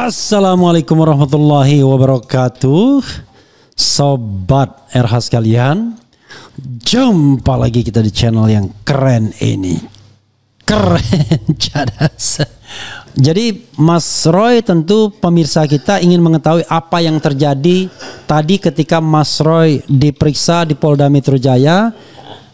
Assalamualaikum warahmatullahi wabarakatuh. Sobat RH sekalian, jumpa lagi kita di channel yang keren ini. Keren cadas. Jadi Mas Roy, tentu pemirsa kita ingin mengetahui apa yang terjadi tadi ketika Mas Roy diperiksa di Polda Metro Jaya.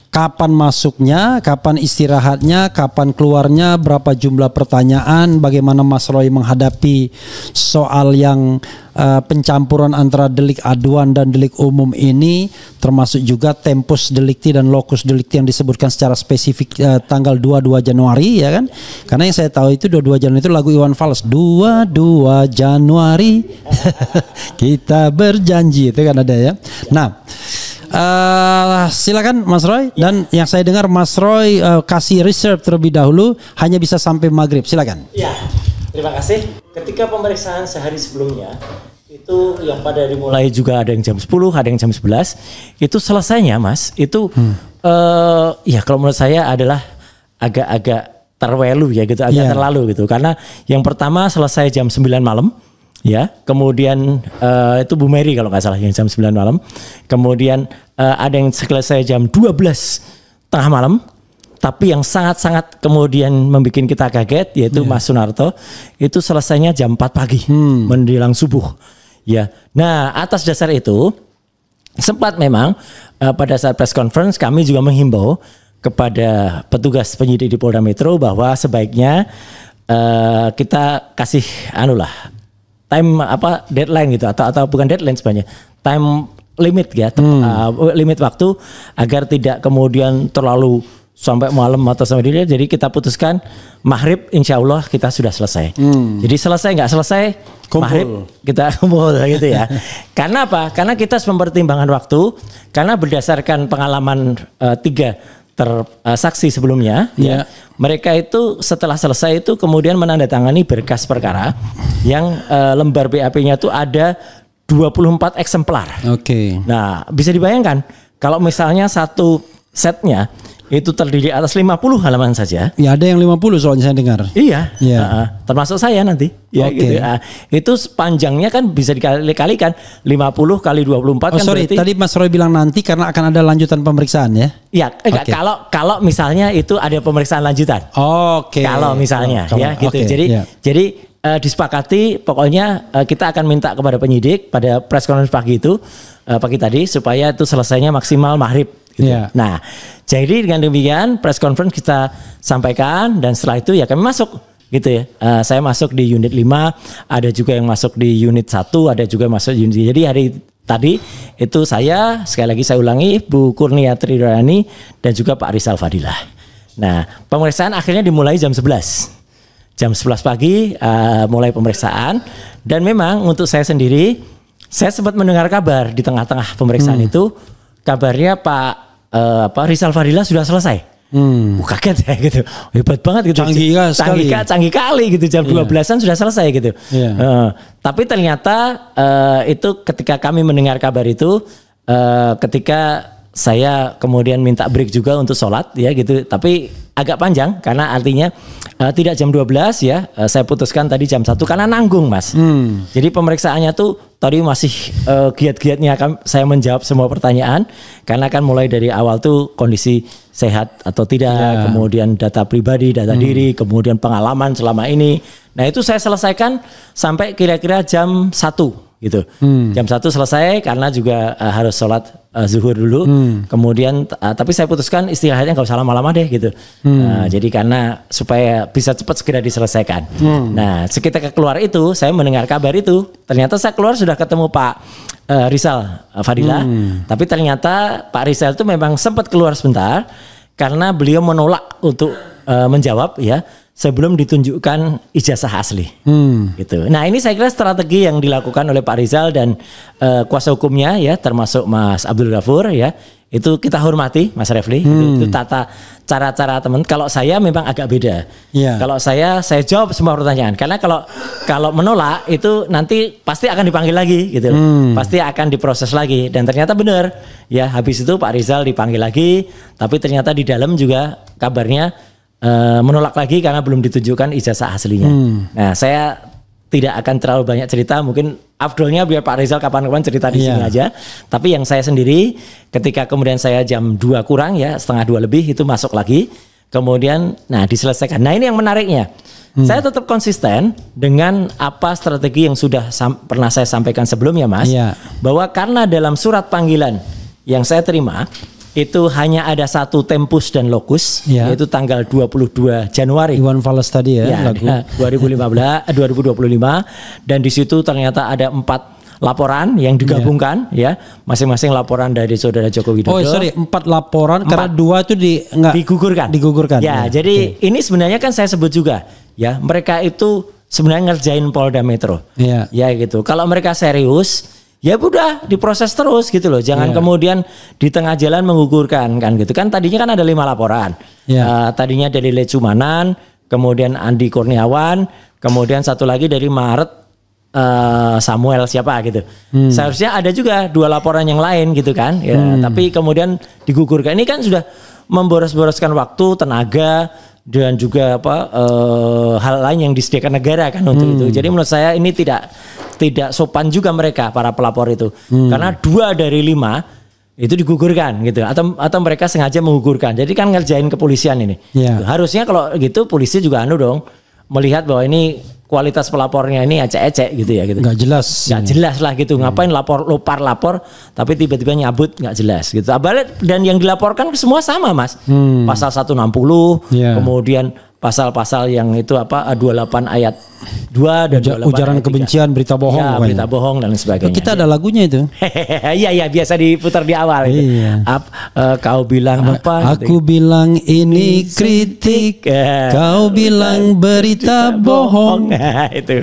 Kapan masuknya, kapan istirahatnya, kapan keluarnya, berapa jumlah pertanyaan, bagaimana Mas Roy menghadapi soal yang pencampuran antara delik aduan dan delik umum ini, termasuk juga tempus delikti dan locus delikti yang disebutkan secara spesifik tanggal 22 Januari, ya kan? Karena yang saya tahu itu 22 Januari itu lagu Iwan Fals, 22 Januari kita berjanji, itu kan ada ya. Nah, silakan Mas Roy, dan yang saya dengar Mas Roy kasih reserve terlebih dahulu, hanya bisa sampai maghrib. Silakan. Ya, terima kasih. Ketika pemeriksaan sehari sebelumnya itu yang pada dimulai juga ada yang jam 10, ada yang jam 11, itu selesainya Mas itu ya kalau menurut saya adalah agak-agak terwelu ya gitu, agak terlalu gitu, karena yang pertama selesai jam 9 malam. Ya, kemudian itu Bu Mary kalau nggak salah yang jam 9 malam. Kemudian ada yang selesai jam 12 tengah malam. Tapi yang sangat-sangat kemudian membuat kita kaget yaitu Mas Sunarto, itu selesainya jam 4 pagi menjelang subuh. Ya, nah atas dasar itu sempat memang pada saat press conference kami juga menghimbau kepada petugas penyidik di Polda Metro bahwa sebaiknya kita kasih time deadline gitu, atau bukan deadline sebenarnya, time limit ya, limit waktu agar tidak kemudian terlalu sampai malam atau sampai dini. Jadi kita putuskan maghrib insya Allah kita sudah selesai. Jadi selesai nggak selesai kumpul. Maghrib kita kumpul gitu ya. Karena apa? Karena kita mempertimbangkan waktu, karena berdasarkan pengalaman 3 saksi sebelumnya, ya, mereka itu setelah selesai itu kemudian menandatangani berkas perkara yang lembar BAP-nya itu ada 24 eksemplar. Oke. Nah, bisa dibayangkan kalau misalnya satu setnya itu terdiri atas 50 halaman saja. Ya, ada yang 50 soalnya saya dengar. Iya. Termasuk saya nanti. Ya, gitu. Itu panjangnya kan bisa dikalikan 50 kali 24 kan berarti. Tadi Mas Roy bilang nanti karena akan ada lanjutan pemeriksaan ya. Iya, kalau misalnya itu ada pemeriksaan lanjutan. Kalau misalnya ya gitu. Jadi disepakati pokoknya kita akan minta kepada penyidik pada press conference pagi tadi supaya itu selesainya maksimal maghrib. Gitu. Nah, jadi dengan demikian press conference kita sampaikan dan setelah itu ya kami masuk gitu ya. Saya masuk di unit 5, ada juga yang masuk di unit 1, ada juga yang masuk di unit. Jadi hari tadi itu saya, sekali lagi saya ulangi, Bu Kurnia Tridrayani dan juga Pak Rizal Fadilah. Nah, pemeriksaan akhirnya dimulai jam 11. Jam 11 pagi mulai pemeriksaan, dan memang untuk saya sendiri saya sempat mendengar kabar di tengah-tengah pemeriksaan itu, kabarnya Pak Rizal Fadilah sudah selesai. Kaget ya gitu, hebat banget gitu, canggih kali gitu, jam 12-an sudah selesai gitu. Tapi ternyata itu ketika kami mendengar kabar itu, ketika saya kemudian minta break juga untuk sholat ya gitu, tapi agak panjang karena artinya tidak jam 12 ya, saya putuskan tadi jam 1 karena nanggung Mas. Jadi pemeriksaannya tuh tadi masih giat-giatnya saya menjawab semua pertanyaan, karena kan mulai dari awal tuh kondisi sehat atau tidak, kemudian data pribadi, data diri, kemudian pengalaman selama ini. Nah itu saya selesaikan sampai kira-kira jam 1 gitu. Jam 1 selesai karena juga harus sholat zuhur dulu. Kemudian tapi saya putuskan istirahatnya nggak usah lama-lama deh gitu. Jadi karena supaya bisa cepat segera diselesaikan. Nah sekitar keluar itu saya mendengar kabar itu, ternyata saya keluar sudah ketemu Pak Rizal Fadilah. Tapi ternyata Pak Rizal itu memang sempat keluar sebentar karena beliau menolak untuk menjawab ya sebelum ditunjukkan ijazah asli. Gitu. Nah ini saya kira strategi yang dilakukan oleh Pak Rizal dan kuasa hukumnya ya, termasuk Mas Abdul Ghafur ya. Itu kita hormati Mas Refli. Itu tata cara-cara teman. Kalau saya memang agak beda. Kalau saya jawab semua pertanyaan. Karena kalau menolak itu nanti pasti akan dipanggil lagi gitu. Pasti akan diproses lagi. Dan ternyata benar. Ya habis itu Pak Rizal dipanggil lagi. Tapi ternyata di dalam juga kabarnya menolak lagi karena belum ditunjukkan ijazah aslinya. Nah saya tidak akan terlalu banyak cerita, mungkin afdolnya biar Pak Rizal kapan-kapan cerita di sini aja. Tapi yang saya sendiri ketika kemudian saya jam 2 kurang ya, setengah 2 lebih itu masuk lagi. Kemudian nah diselesaikan. Nah ini yang menariknya. Saya tetap konsisten dengan apa strategi yang sudah pernah saya sampaikan sebelumnya Mas. Bahwa karena dalam surat panggilan yang saya terima itu hanya ada satu tempus dan lokus, yaitu tanggal 22 Januari. Iwan Fals tadi lagu 2025 dan di situ ternyata ada 4 laporan yang digabungkan ya, masing-masing laporan dari Saudara Joko Widodo. 4 laporan karena 2 itu digugurkan. Ya, jadi ini sebenarnya kan saya sebut juga ya, mereka itu sebenarnya ngerjain Polda Metro. Ya gitu. Kalau mereka serius ya udah diproses terus gitu loh. Jangan kemudian di tengah jalan menggugurkan kan gitu. Kan tadinya kan ada 5 laporan. Tadinya dari Lecumanan, kemudian Andi Kurniawan, kemudian satu lagi dari Maret Samuel siapa gitu. Seharusnya ada juga 2 laporan yang lain gitu kan. Ya, tapi kemudian digugurkan. Ini kan sudah memboros-boroskan waktu, tenaga dan juga hal lain yang disediakan negara kan untuk itu. Jadi menurut saya ini tidak sopan juga mereka para pelapor itu. Karena 2 dari 5 itu digugurkan gitu atau mereka sengaja menggugurkan. Jadi kan ngerjain kepolisian ini. Harusnya kalau gitu polisi juga dong melihat bahwa ini kualitas pelapornya ini ecek-ecek gitu ya gitu. Nggak jelas lah gitu. Ngapain lapor tapi tiba-tiba nyabut nggak jelas gitu. Dan yang dilaporkan semua sama Mas. Pasal 160, kemudian pasal-pasal yang itu 28 ayat 2 dan 28 ujaran ayat 3. Kebencian, berita bohong. Ya, berita bohong dan sebagainya. Kita ada lagunya itu. Iya biasa diputar di awal itu. Kau bilang apa? Aku bilang ini kritik, kau bilang berita bohong. Itu.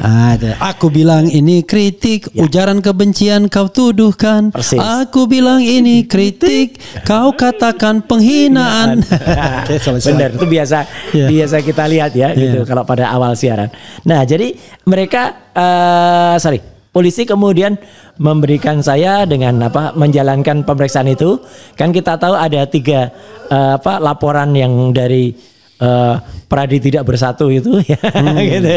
Aku bilang ini kritik, ujaran kebencian kau tuduhkan. Persis. Aku bilang ini kritik, kau katakan penghinaan. Benar, itu biasa kita lihat ya gitu kalau pada awal siaran. Nah, jadi mereka polisi kemudian memberikan saya dengan menjalankan pemeriksaan itu. Kan kita tahu ada 3 laporan yang dari Pradi tidak bersatu itu ya gitu.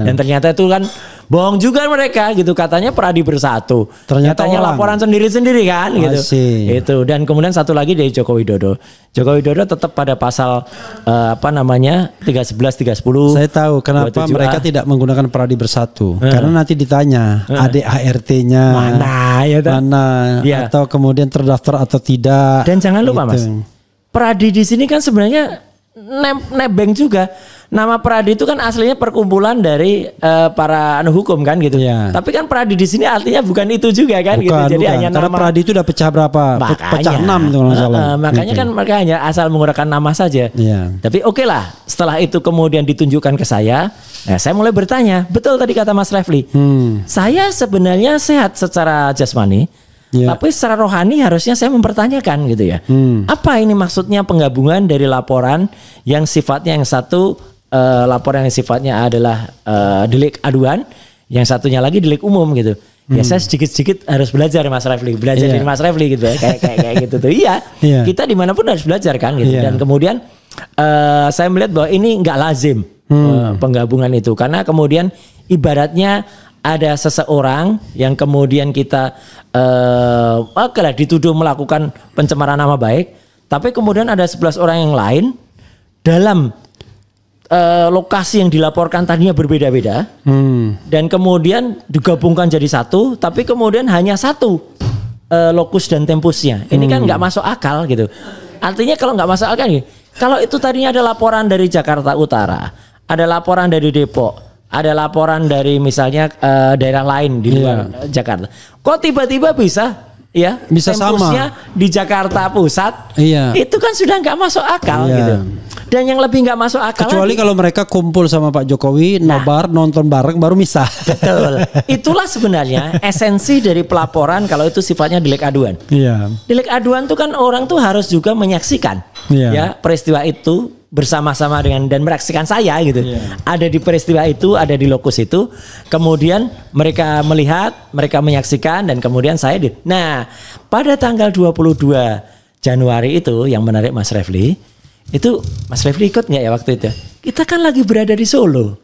Dan ternyata itu kan bohong juga mereka gitu, katanya Pradi bersatu. Ternyatanya laporan sendiri-sendiri kan gitu. Itu. Dan kemudian satu lagi dari Joko Widodo. Joko Widodo tetap pada pasal 311 310. Saya tahu kenapa mereka tidak menggunakan Pradi bersatu. Karena nanti ditanya ADART-nya mana atau kemudian terdaftar atau tidak. Dan jangan lupa Mas, Pradi di sini kan sebenarnya nebeng juga. Nama Pradi itu kan aslinya perkumpulan dari para hukum kan gitu. Tapi kan Pradi di sini artinya bukan itu juga kan gitu. Jadi hanya karena nama. Pradi itu udah pecah berapa? Pecah 6 itu kalau salah. Makanya kan mereka hanya asal menggunakan nama saja. Tapi oke lah, setelah itu kemudian ditunjukkan ke saya. Nah, saya mulai bertanya, betul tadi kata Mas Refli. Saya sebenarnya sehat secara jasmani. Tapi secara rohani harusnya saya mempertanyakan gitu ya. Apa ini maksudnya penggabungan dari laporan yang sifatnya yang satu laporan yang sifatnya adalah delik aduan, yang satunya lagi delik umum gitu. Ya saya sedikit-sedikit harus belajar Mas Refli, dari Mas Refli gitu ya. Kayak gitu tuh. Kita dimanapun harus belajar kan gitu. Dan kemudian saya melihat bahwa ini nggak lazim penggabungan itu, karena kemudian ibaratnya ada seseorang yang kemudian kita dituduh melakukan pencemaran nama baik, tapi kemudian ada 11 orang yang lain dalam lokasi yang dilaporkan tadinya berbeda-beda, dan kemudian digabungkan jadi satu, tapi kemudian hanya satu lokus dan tempusnya. Ini kan nggak masuk akal gitu. Artinya kalau nggak masuk akal nih, kalau itu tadinya ada laporan dari Jakarta Utara, ada laporan dari Depok, ada laporan dari misalnya daerah lain di luar Jakarta. Kok tiba-tiba bisa tempusnya sama di Jakarta Pusat? Itu kan sudah nggak masuk akal gitu. Dan yang lebih nggak masuk akal kecuali kalau mereka kumpul sama Pak Jokowi, nobar, nonton bareng baru misah. Betul. Itulah sebenarnya esensi dari pelaporan kalau itu sifatnya delik aduan. Delik aduan itu kan orang tuh harus juga menyaksikan peristiwa itu bersama-sama dengan dan meraksikan saya gitu. Ada di peristiwa itu, ada di lokus itu. Kemudian mereka melihat, mereka menyaksikan, dan kemudian saya Nah, pada tanggal 22 Januari itu yang menarik Mas Refli, itu Mas Refli ikut nggak ya waktu itu? Kita kan lagi berada di Solo.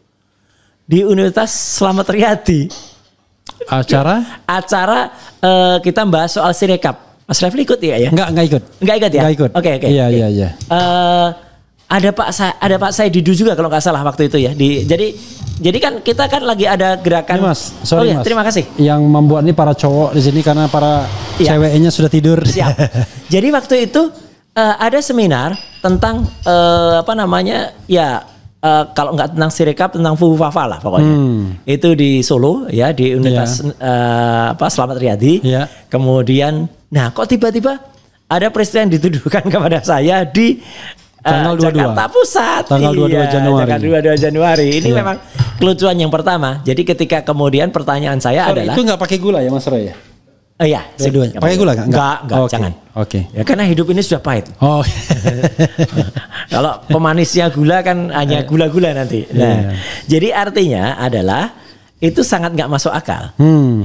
di Universitas Slamet Riyadi. Acara? Acara kita bahas soal Sirekap. Mas Refli ikut ya? Enggak ikut. Enggak ikut ya? Enggak ikut. Oke. Iya. Ada Pak Saididu juga kalau nggak salah waktu itu ya. Jadi kan kita kan lagi ada gerakan. Ini Mas, sorry Mas. Terima kasih. Yang membuat ini para cowok di sini karena para ceweknya sudah tidur. Siap. Jadi waktu itu ada seminar tentang kalau nggak tentang Sirekap, tentang Fufafa lah pokoknya. Itu di Solo ya, di Universitas Slamet Riyadi. Yeah. Kemudian, nah kok tiba-tiba ada peristiwa yang dituduhkan kepada saya di tanggal 22. Jakarta Pusat. Tanggal 22 Januari. Tanggal 22 Januari. Ini memang kelucuan yang pertama. Jadi ketika kemudian pertanyaan saya adalah, itu nggak pakai gula ya Mas Roy ya? Iya, dua-duanya. Pakai gula nggak? Enggak, okay. Jangan. Oke. Ya karena hidup ini sudah pahit. Oh. Kalau pemanisnya gula kan hanya gula-gula nanti. Nah, jadi artinya adalah itu sangat nggak masuk akal.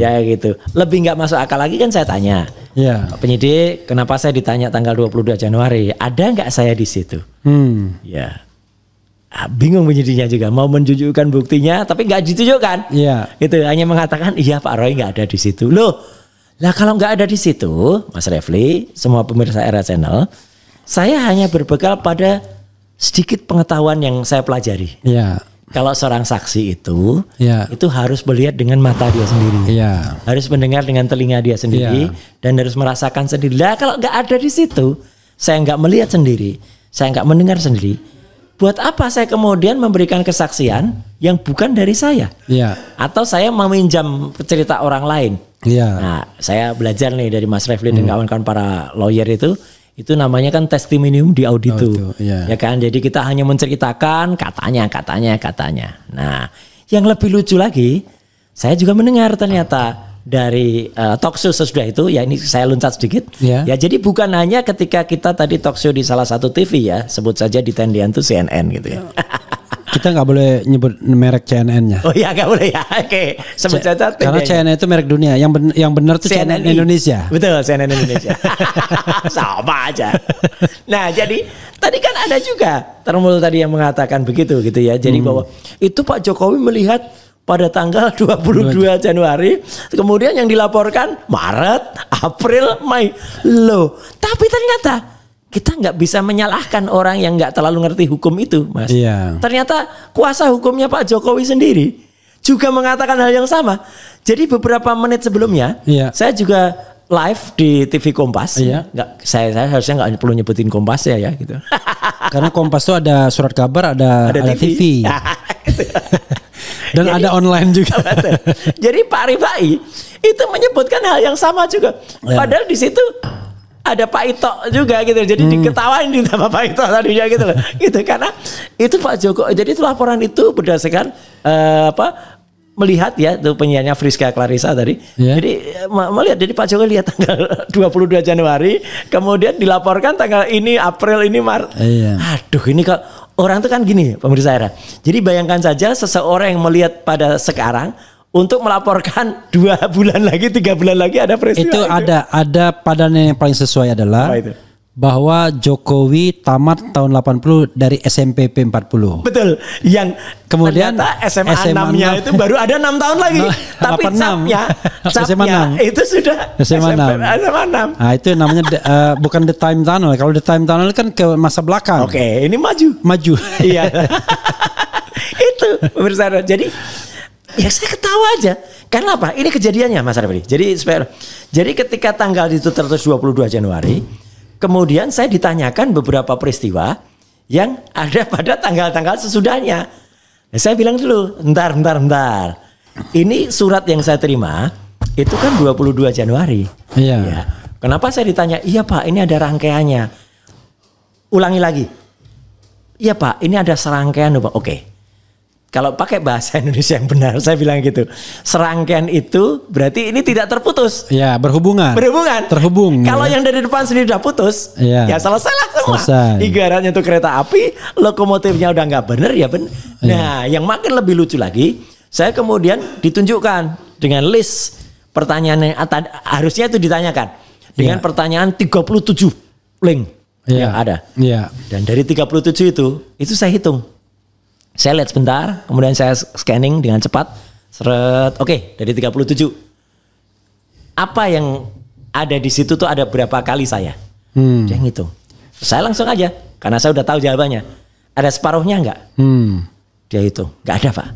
Ya gitu. Lebih nggak masuk akal lagi kan saya tanya. Pak penyidik, kenapa saya ditanya tanggal 22 Januari? Ada nggak saya di situ? Ya. Bingung penyidiknya juga, mau menunjukkan buktinya tapi nggak ditunjukkan. Itu hanya mengatakan iya Pak Roy nggak ada di situ. Loh, lah kalau nggak ada di situ, Mas Refli, semua pemirsa Era Channel, saya hanya berbekal pada sedikit pengetahuan yang saya pelajari. Kalau seorang saksi itu harus melihat dengan mata dia sendiri, harus mendengar dengan telinga dia sendiri, dan harus merasakan sendiri. Lah kalau nggak ada di situ, saya nggak melihat sendiri, saya nggak mendengar sendiri. Buat apa saya kemudian memberikan kesaksian yang bukan dari saya? Atau saya meminjam cerita orang lain? Nah, saya belajar nih dari Mas Refli dan kawan-kawan para lawyer itu namanya kan testimonium di audito. Ya kan? Jadi kita hanya menceritakan katanya. Nah, yang lebih lucu lagi, saya juga mendengar ternyata dari talk show sesudah itu, ya ini saya loncat sedikit. Ya jadi bukan hanya ketika kita tadi talk show di salah satu TV ya, sebut saja di tendian itu CNN gitu ya. Kita nggak boleh nyebut merek CNN-nya. Oh iya nggak boleh ya. Oke, sebut saja. Karena CNN itu merek dunia. Yang benar tuh CNN Indonesia. Betul, CNN Indonesia. Sama aja. Nah jadi tadi kan ada juga Termul tadi yang mengatakan begitu gitu ya. Jadi bahwa itu Pak Jokowi melihat pada tanggal 22 Januari, kemudian yang dilaporkan Maret, April, Mei. Loh, tapi ternyata kita nggak bisa menyalahkan orang yang nggak terlalu ngerti hukum itu, Mas. Ternyata kuasa hukumnya Pak Jokowi sendiri juga mengatakan hal yang sama. Jadi beberapa menit sebelumnya, saya juga live di TV Kompas. Saya harusnya nggak perlu nyebutin Kompas ya gitu. Karena Kompas itu ada surat kabar, ada TV. Dan jadi, ada online juga. Jadi Pak Rifai itu menyebutkan hal yang sama juga. Padahal di situ ada Pak Ito juga gitu. Jadi diketawain di nama Pak Ito tadinya gitu loh. Gitu karena itu Pak Joko. Jadi itu laporan itu berdasarkan melihat ya tuh penyiarnya Friska Clarissa tadi. Jadi melihat jadi Pak Jokowi lihat tanggal 22 Januari, kemudian dilaporkan tanggal ini April ini Maret. Aduh ini kok orang tuh kan gini pemirsa Era. Jadi bayangkan saja seseorang yang melihat pada sekarang untuk melaporkan 2 bulan lagi, 3 bulan lagi ada peristiwa itu. Ada padanan yang paling sesuai adalah bahwa Jokowi tamat tahun 80 dari SMPP 40. Betul. Yang kemudian SMA 6-nya itu baru ada 6 tahun lagi. Tapi capnya itu sudah SMA 6. Nah, itu namanya bukan the time tunnel. Kalau the time tunnel kan ke masa belakang. Oke, ini maju. Iya. Itu pemirsa. Jadi ya saya ketawa aja. Karena apa? Ini kejadiannya Mas Arifli. Jadi ketika tanggal itu tertulis 22 Januari, kemudian saya ditanyakan beberapa peristiwa yang ada pada tanggal-tanggal sesudahnya. Nah, saya bilang dulu, bentar. Ini surat yang saya terima itu kan 22 Januari. Ya. Kenapa saya ditanya? Iya Pak, ini ada rangkaiannya. Ulangi lagi. Iya Pak, ini ada serangkaian Pak. Oke. Kalau pakai bahasa Indonesia yang benar, saya bilang gitu. Serangkaian itu berarti ini tidak terputus. Ya, berhubungan. Terhubung. Kalau yang dari depan sendiri udah putus, ya selesailah semua. Ibaratnya itu kereta api, lokomotifnya udah nggak benar, ya benar. Nah, yang makin lebih lucu lagi, saya kemudian ditunjukkan dengan list pertanyaan yang harusnya itu ditanyakan dengan pertanyaan 37 link yang ada. Dan dari 37 itu saya hitung. Saya lihat sebentar, kemudian saya scanning dengan cepat. Seret, oke, dari 37. Apa yang ada di situ tuh ada berapa kali saya? Dia ngitung. Saya langsung aja, karena saya udah tahu jawabannya. Ada separuhnya enggak? Dia hitung, enggak ada Pak.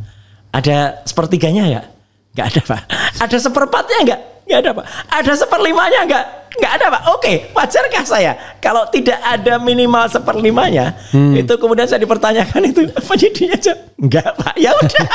Ada sepertiganya enggak? Enggak ada Pak. Ada seperempatnya enggak? Enggak ada Pak. Ada seperlimanya enggak? Enggak ada Pak. Oke, wajarkah saya kalau tidak ada minimal seperlimanya? Itu kemudian saya dipertanyakan itu penyidiknya aja. Enggak Pak, ya udah.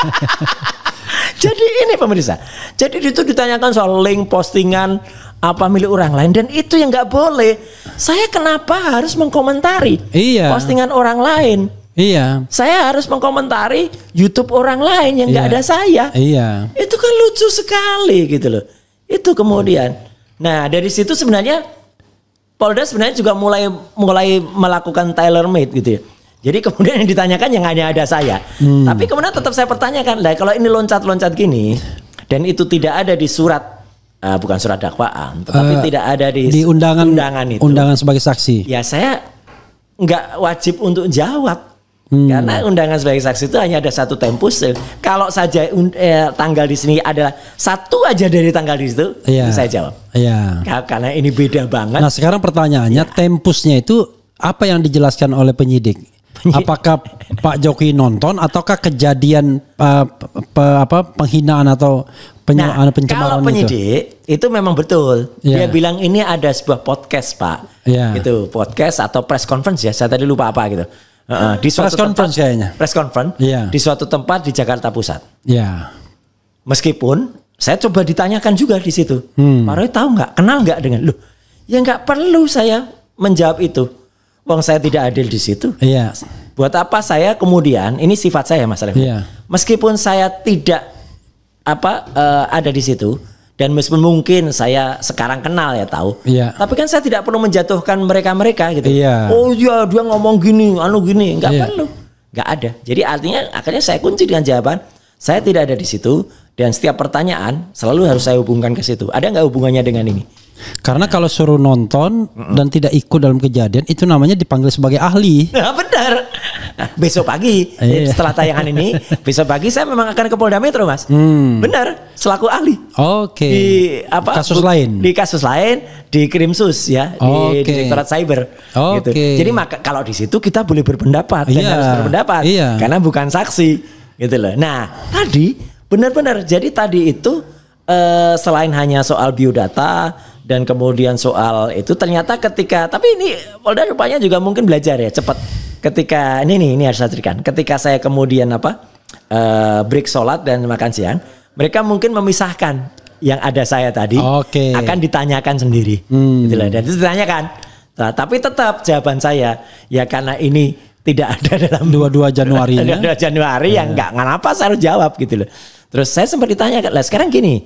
Jadi ini pemirsa. Jadi itu ditanyakan soal link postingan apa milik orang lain dan itu yang nggak boleh. Saya kenapa harus mengkomentari postingan orang lain? Iya. Saya harus mengkomentari YouTube orang lain yang nggak ada saya. Iya. Itu kan lucu sekali gitu loh. Itu kemudian. Nah dari situ sebenarnya Polda sebenarnya juga mulai melakukan tailor made gitu ya. Jadi kemudian yang ditanyakan yang hanya ada saya. Tapi kemudian tetap saya pertanyakan, lah kalau ini loncat-loncat gini dan itu tidak ada di surat, bukan surat dakwaan, tetapi tidak ada di undangan itu. Undangan sebagai saksi. Ya saya nggak wajib untuk jawab. Karena undangan sebagai saksi itu hanya ada satu tempus. Kalau saja tanggal di sini adalah satu aja dari tanggal di situ, itu saya jawab. Iya. Karena ini beda banget. Nah sekarang pertanyaannya, tempusnya itu apa yang dijelaskan oleh penyidik? Apakah Pak Jokowi nonton ataukah kejadian penghinaan atau pencemaran kalau penyidik itu memang betul. Dia bilang ini ada sebuah podcast Pak. Gitu, podcast atau press conference ya. Saya tadi lupa apa gitu. Di suatu press conference kayaknya. Press conference di suatu tempat di Jakarta Pusat. Meskipun saya coba ditanyakan juga di situ. Pak Roy tahu nggak? Kenal nggak dengan lu? Ya nggak perlu saya menjawab itu. Wong saya tidak adil di situ. Buat apa saya kemudian ini sifat saya Mas Revo. Meskipun saya tidak ada di situ dan meskipun mungkin saya sekarang kenal ya tahu. Tapi kan saya tidak perlu menjatuhkan mereka gitu. Oh iya dia ngomong gini, gini, nggak perlu, nggak ada. Jadi artinya akhirnya saya kunci dengan jawaban saya tidak ada di situ dan setiap pertanyaan selalu harus saya hubungkan ke situ. Ada nggak hubungannya dengan ini? Karena kalau suruh nonton dan tidak ikut dalam kejadian itu namanya dipanggil sebagai ahli. Nah, benar. Nah, besok pagi setelah tayangan ini, besok pagi saya memang akan ke Polda Metro Mas. Benar, selaku ahli. Di kasus lain. Di kasus lain di Krimsus ya, di Direktorat Cyber. Gitu. Jadi kalau di situ kita boleh berpendapat dan harus berpendapat karena bukan saksi gitu loh. Nah, tadi benar-benar jadi tadi itu selain hanya soal biodata dan kemudian soal itu ternyata ketika tapi ini Polda rupanya juga mungkin belajar ya cepat ketika ini harus saya ceritakan ketika saya kemudian break sholat dan makan siang mereka mungkin memisahkan yang ada saya tadi akan ditanyakan sendiri gitu loh, dan itu ditanyakan tapi tetap jawaban saya ya karena ini tidak ada dalam 22 Januari 22 Januari yang nggak kenapa saya harus jawab gitu loh. Terus saya sempat ditanyakan lah sekarang gini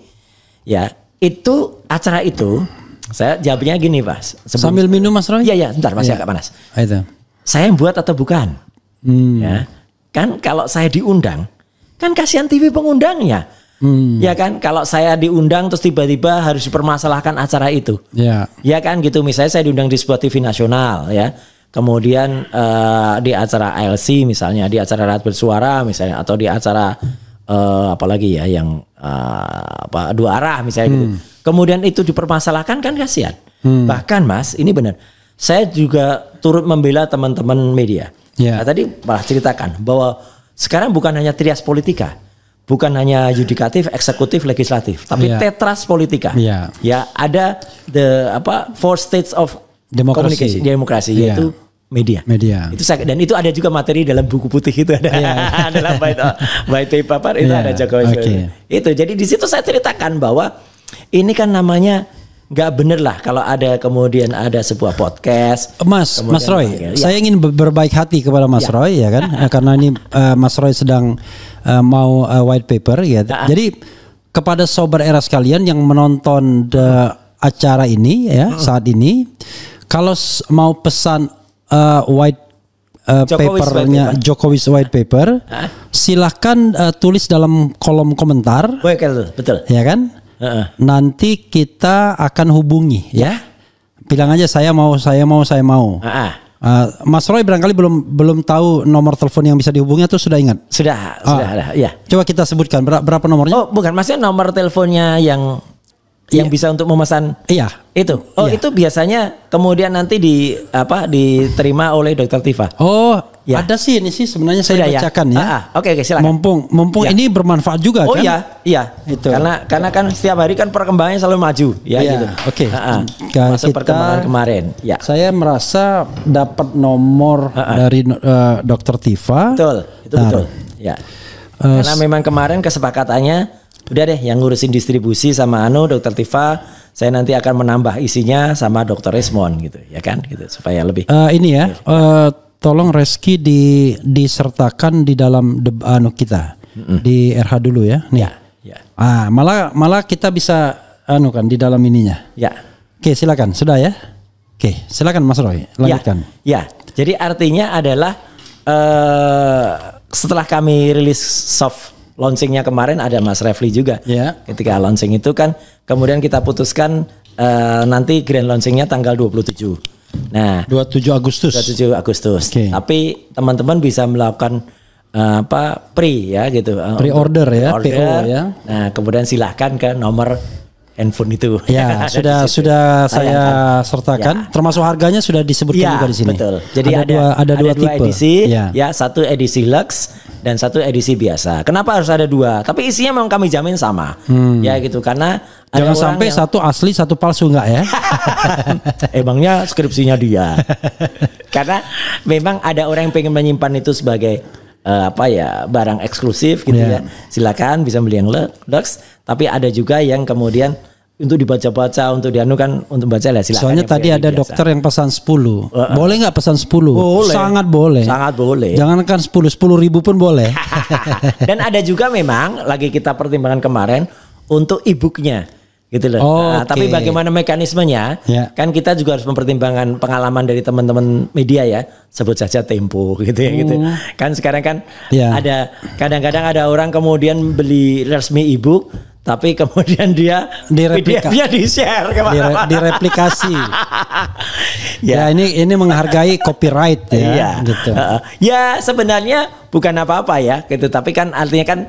ya itu acara itu saya jawabnya gini Mas sambil minum Mas Roy. Iya bentar masih agak panas. Itu saya yang buat atau bukan ya kan kalau saya diundang kan kasihan TV pengundangnya ya kan kalau saya diundang terus tiba-tiba harus dipermasalahkan acara itu ya kan gitu misalnya saya diundang di sebuah TV nasional ya kemudian di acara ALC misalnya di acara Rakyat Bersuara misalnya atau di acara apalagi ya yang dua arah misalnya gitu. Kemudian itu dipermasalahkan kan kasihan. Bahkan Mas, ini benar. Saya juga turut membela teman-teman media. Nah, tadi malah ceritakan bahwa sekarang bukan hanya trias politika, bukan hanya yudikatif, eksekutif, legislatif, tapi tetras politika. Ya, ada four states of demokrasi yaitu media. Itu dan itu ada juga materi dalam buku putih itu ada dalam white paper itu ada Jokowi. Itu jadi di situ saya ceritakan bahwa ini kan namanya nggak bener lah kalau ada kemudian ada sebuah podcast. Mas Roy, saya ingin berbaik hati kepada Mas Roy ya kan karena ini Mas Roy sedang mau white paper ya. Jadi kepada sobat era sekalian yang menonton acara ini ya saat ini kalau mau pesan white papernya Jokowi's white paper, silahkan tulis dalam kolom komentar. Betul. Ya kan? Nanti kita akan hubungi ya. Bilang aja saya mau. Mas Roy barangkali belum tahu nomor telepon yang bisa dihubungi atau sudah ingat? Sudah ada, ya. Coba kita sebutkan berapa nomornya? Oh, bukan, maksudnya nomor teleponnya yang bisa untuk memesan. Iya. Itu. Oh, iya. Itu biasanya kemudian nanti diterima oleh Dokter Tifa. Oh, ya. Ada sih ini sih sebenarnya saya bacakan ya. Oke, silakan. Mumpung ini bermanfaat juga kan? Oh iya. Itu. Karena kan setiap hari kan perkembangannya selalu maju ya gitu. Oke. Masuk perkembangan kemarin. Ya. Saya merasa dapat nomor dari Dokter Tifa. Betul, itu betul. Ya. Karena memang kemarin kesepakatannya udah deh yang ngurusin distribusi sama Dokter Tifa, saya nanti akan menambah isinya sama Dokter Resmond gitu, ya kan, gitu supaya lebih. Ini ya, tolong Reski disertakan di dalam kita di RH dulu ya. Nih. Ya. Malah kita bisa kan di dalam ininya. Ya. Oke, silakan. Sudah ya. Oke, silakan Mas Roy, lanjutkan. Ya. Jadi artinya adalah setelah kami rilis soft launchingnya kemarin ada Mas Refli juga. Yeah. Ketika launching itu kan kemudian kita putuskan nanti grand launchingnya tanggal 27. Nah, 27 Agustus. 27 Agustus. Okay. Tapi teman-teman bisa melakukan pre ya gitu. Pre-order ya, PO ya. Nah, kemudian silahkan ke nomor handphone itu. Ya, sudah saya sertakan. Ya. Termasuk harganya sudah disebutkan juga di sini. Betul. Jadi ada dua tipe. Edisi, ya, satu edisi Lux dan satu edisi biasa. Kenapa harus ada dua? Tapi isinya memang kami jamin sama. Ya gitu, karena jangan sampai satu asli satu palsu enggak ya? Emangnya skripsinya dia. Karena memang ada orang yang pengen menyimpan itu sebagai barang eksklusif gitu ya. Silakan bisa beli yang Lux, tapi ada juga yang kemudian untuk dibaca-baca, untuk dianukan, untuk baca lah silakan. Soalnya tadi ada biasa. Dokter yang pesan 10. Boleh nggak pesan 10? Boleh. Sangat boleh. Sangat boleh. Jangankan 10 ribu pun boleh. Dan ada juga memang lagi kita pertimbangkan kemarin untuk e-booknya. Gitu loh. Tapi bagaimana mekanismenya? Kan kita juga harus mempertimbangkan pengalaman dari teman-teman media ya. Sebut saja Tempo gitu ya gitu. Kan sekarang kan ada kadang-kadang ada orang kemudian beli resmi e-book tapi kemudian dia di-share kemana-mana. Direplikasi. Ya ini menghargai copyright ya gitu. Ya sebenarnya bukan apa-apa ya gitu, tapi kan artinya kan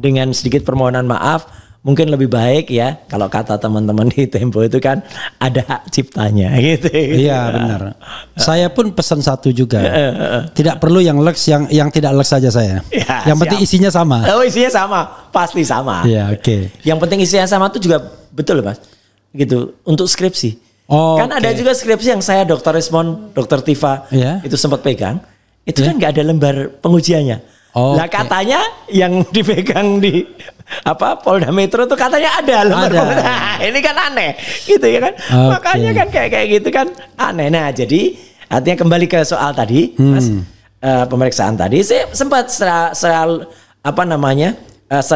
dengan sedikit permohonan maaf mungkin lebih baik ya kalau kata teman-teman di Tempo itu kan ada hak ciptanya gitu. Iya benar. Saya pun pesan satu juga. Tidak perlu yang Lux, yang tidak Lux saja saya. Ya, yang penting isinya sama. Oh isinya sama, pasti sama. Iya oke. Yang penting isinya sama itu juga betul Mas. Gitu untuk skripsi. Kan ada juga skripsi yang saya Dokter Resmond, Dokter Tifa itu sempat pegang. Itu kan nggak ada lembar pengujiannya. Nah katanya yang dipegang di Polda Metro tuh katanya ada lembar pengujian. Nah, ini kan aneh gitu ya kan. Makanya kan kayak gitu kan aneh. Nah jadi artinya kembali ke soal tadi Mas, pemeriksaan tadi saya sempat secara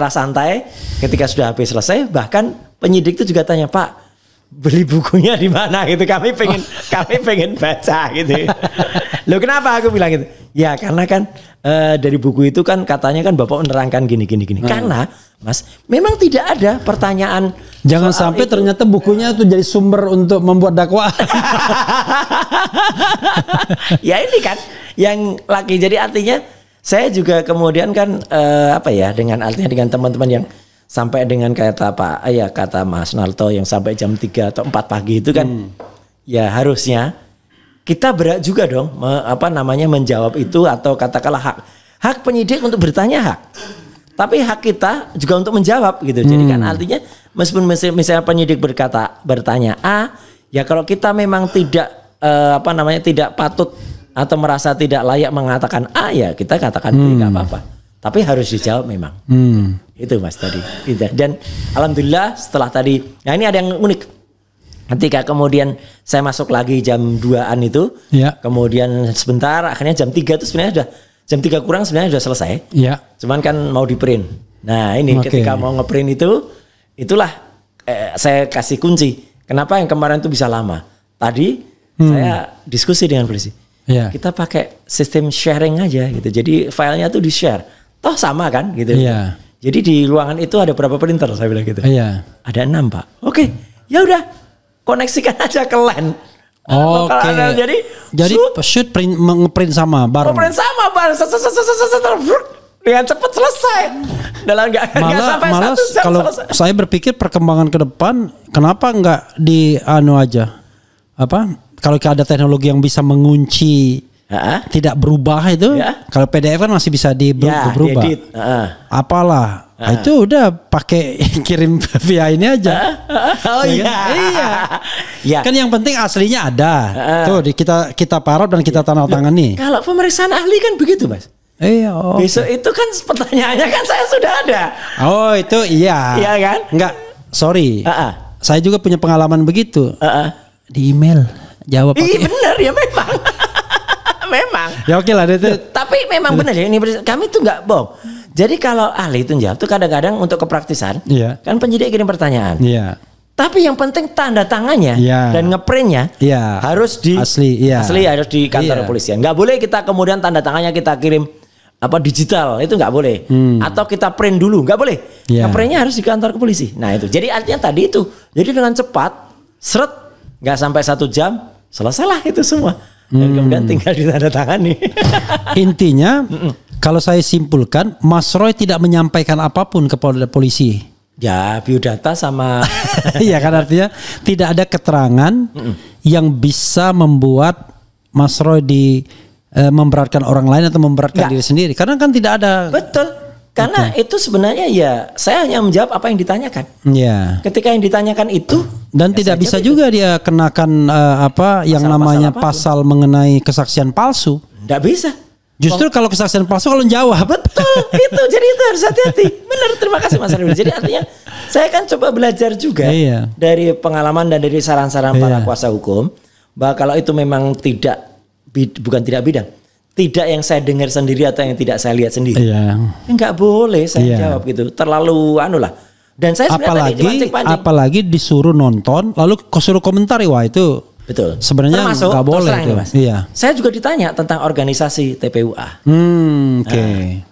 santai ketika sudah habis selesai, bahkan penyidik itu juga tanya, Pak beli bukunya di mana gitu, kami pengen baca gitu. Loh kenapa aku bilang gitu? Ya karena kan dari buku itu kan katanya kan Bapak menerangkan gini. Karena Mas memang tidak ada pertanyaan. Jangan sampai itu ternyata bukunya itu jadi sumber untuk membuat dakwaan. Ya ini kan yang lagi jadi artinya saya juga kemudian kan dengan teman-teman yang sampai dengan kata Mas Narto yang sampai jam 3 atau 4 pagi itu kan ya harusnya kita berat juga dong menjawab itu, atau katakanlah hak penyidik untuk bertanya hak, tapi hak kita juga untuk menjawab gitu. Jadi kan artinya meskipun misalnya penyidik bertanya ya kalau kita memang tidak tidak patut atau merasa tidak layak mengatakan ya kita katakan nggak apa-apa. Tapi harus dijawab memang. Itu Mas tadi. Dan alhamdulillah setelah tadi, nah ini ada yang unik. Ketika kemudian saya masuk lagi jam 2-an itu, kemudian sebentar, akhirnya jam 3 itu sebenarnya sudah, jam 3 kurang sebenarnya sudah selesai. Cuman kan mau di print. Nah ini ketika mau ngeprint itulah saya kasih kunci. Kenapa yang kemarin itu bisa lama? Tadi saya diskusi dengan polisi. Kita pakai sistem sharing aja gitu. Jadi filenya tuh di-share. Toh sama kan gitu. Jadi di ruangan itu ada berapa printer saya bilang gitu. Ada 6 Pak. Oke, ya udah koneksikan aja ke LAN. Oke. Jadi shoot ngeprint sama bareng. Ngeprint sama bareng. Dengan cepat selesai. Dalam nggak sampai malah 1 jam kalau selesai. saya berpikir perkembangan ke depan, kenapa nggak di aja? Kalau ada teknologi yang bisa mengunci tidak berubah itu, kalau PDF kan masih bisa berubah. Diedit. Apalah, itu udah pakai kirim via ini aja. Oh iya. Iya. Kan yang penting aslinya ada. Tuh kita parot dan kita tanda tangan nih. Kalau pemeriksaan ahli kan begitu, Mas. Iya. Besok itu kan pertanyaannya kan saya sudah ada. Oh itu iya. Iya kan? Enggak, sorry. Saya juga punya pengalaman begitu. Di email jawab. Iya benar ya memang. Memang. Ya oke lah itu. Tapi memang benar ya ini kami tuh nggak bohong. Jadi kalau ahli itu jawab tuh kadang-kadang untuk kepraktisan, kan penyidik kirim pertanyaan. Iya. Tapi yang penting tanda tangannya dan ngeprintnya harus di asli harus di kantor kepolisian. Nggak boleh kita kemudian tanda tangannya kita kirim digital, itu nggak boleh. Atau kita print dulu, nggak boleh. Ngeprintnya harus di kantor kepolisi. Nah itu. Jadi artinya tadi itu. Jadi dengan cepat, seret, nggak sampai 1 jam, selesailah itu semua. Dan kemudian tinggal ditandatangani. Intinya, kalau saya simpulkan, Mas Roy tidak menyampaikan apapun ke polisi. Ya, biodata sama. Iya kan artinya tidak ada keterangan yang bisa membuat Mas Roy memberatkan orang lain atau memberatkan diri sendiri. Karena kan tidak ada. Betul. Karena itu sebenarnya saya hanya menjawab apa yang ditanyakan. Iya. Ketika yang ditanyakan itu dan tidak bisa juga dia kenakan yang namanya pasal mengenai kesaksian palsu. Tidak bisa. Justru kalau kesaksian palsu kalau jawab. Betul itu. Jadi itu harus hati-hati. Benar, terima kasih Mas Arif. Jadi artinya saya kan coba belajar juga dari pengalaman dan dari saran-saran para kuasa hukum bahwa kalau itu memang bukan tidak bidang. Tidak yang saya dengar sendiri atau yang tidak saya lihat sendiri. Enggak boleh saya jawab gitu. Terlalu lah. Dan saya sebenarnya apalagi disuruh nonton lalu suruh komentari, wah itu betul. Sebenarnya nggak boleh itu. Mas. Saya juga ditanya tentang organisasi TPUA.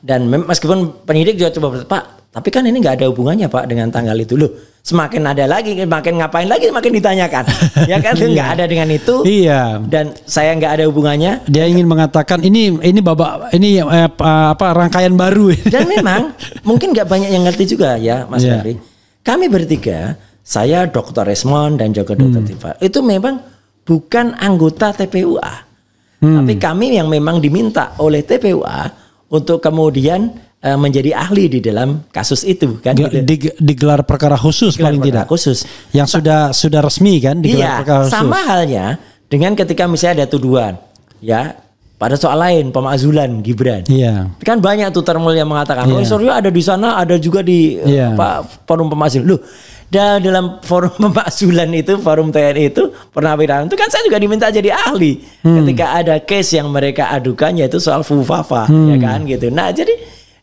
Dan meskipun penyidik juga coba, Pak, tapi kan ini nggak ada hubungannya Pak dengan tanggal itu loh. Semakin ada lagi, makin ngapain lagi, makin ditanyakan. Ya kan, itu nggak ada dengan itu. Iya. Dan saya nggak ada hubungannya. Dia ingin mengatakan ini rangkaian baru. Dan memang mungkin nggak banyak yang ngerti juga ya, Mas Ferry. Kami bertiga, saya Dr. Resmond dan juga Dr. Tifa, itu memang bukan anggota TPUA. Tapi kami yang memang diminta oleh TPUA untuk kemudian menjadi ahli di dalam kasus itu kan. Digelar perkara khusus paling tidak. Khusus. Yang sudah resmi kan digelar perkara khusus. Sama halnya dengan ketika misalnya ada tuduhan ya pada soal lain pemakzulan Gibran. Kan banyak tuh termul yang mengatakan Suryo ada di sana, ada juga di forum pemakzulan. Loh, dalam forum pemakzulan itu, forum TNI itu, Purnawirawan itu kan saya juga diminta jadi ahli ketika ada case yang mereka adukan yaitu soal FUFAFA ya kan gitu. Nah, jadi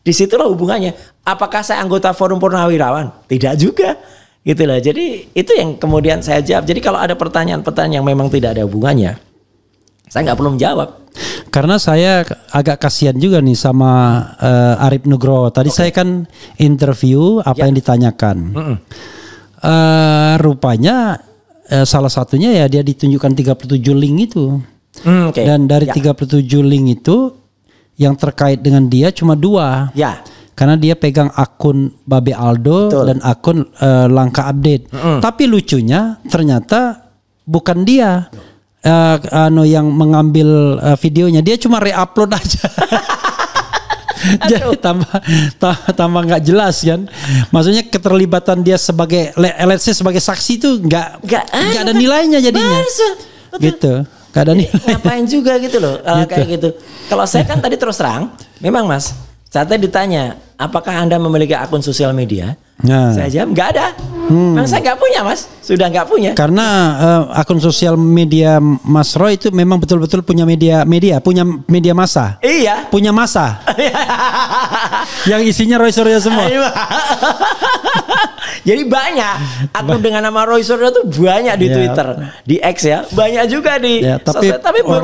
disitulah hubungannya. Apakah saya anggota forum Purnawirawan? Tidak juga. Gitu lah. Jadi itu yang kemudian saya jawab. Jadi kalau ada pertanyaan-pertanyaan yang memang tidak ada hubungannya, saya nggak perlu menjawab. Karena saya agak kasihan juga nih sama Arif Nugroho. Tadi saya kan interview apa yang ditanyakan. Rupanya salah satunya ya dia ditunjukkan 37 link itu. Dan dari 37 link itu yang terkait dengan dia cuma 2. Karena dia pegang akun Babe Aldo dan akun Langkah Update. Tapi lucunya ternyata bukan dia yang mengambil videonya, dia cuma re-upload aja. Jadi tambah nggak jelas kan. Maksudnya keterlibatan dia sebagai let's say sebagai saksi itu nggak ada nilainya jadinya. Gitu. Gak ada nilai. Ngapain juga gitu loh kayak gitu. Kalau saya kan tadi terus terang, memang Mas, saya tadi ditanya, apakah Anda memiliki akun sosial media? Saya jawab nggak ada. Memang saya nggak punya Mas, sudah nggak punya. Karena akun sosial media Mas Roy itu memang betul-betul punya punya media massa. Iya. Punya massa. Yang isinya Roy Suryo semua. Jadi banyak akun dengan nama Roy Suryo tuh banyak di Twitter, di X ya, banyak juga di sosial. Tapi bukan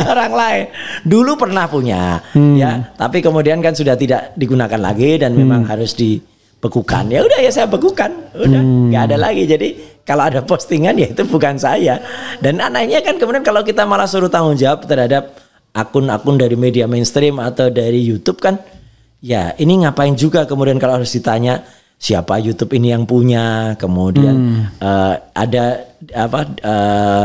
orang lain. Dulu pernah punya, ya. Tapi kemudian kan sudah tidak digunakan lagi dan memang harus dibekukan. Ya udah ya saya bekukan, udah nggak ada lagi. Jadi kalau ada postingan ya itu bukan saya. Dan anehnya kan kemudian kalau kita malah suruh tanggung jawab terhadap akun-akun dari media mainstream atau dari YouTube kan, ya ini ngapain juga kemudian kalau harus ditanya siapa YouTube ini yang punya, kemudian ada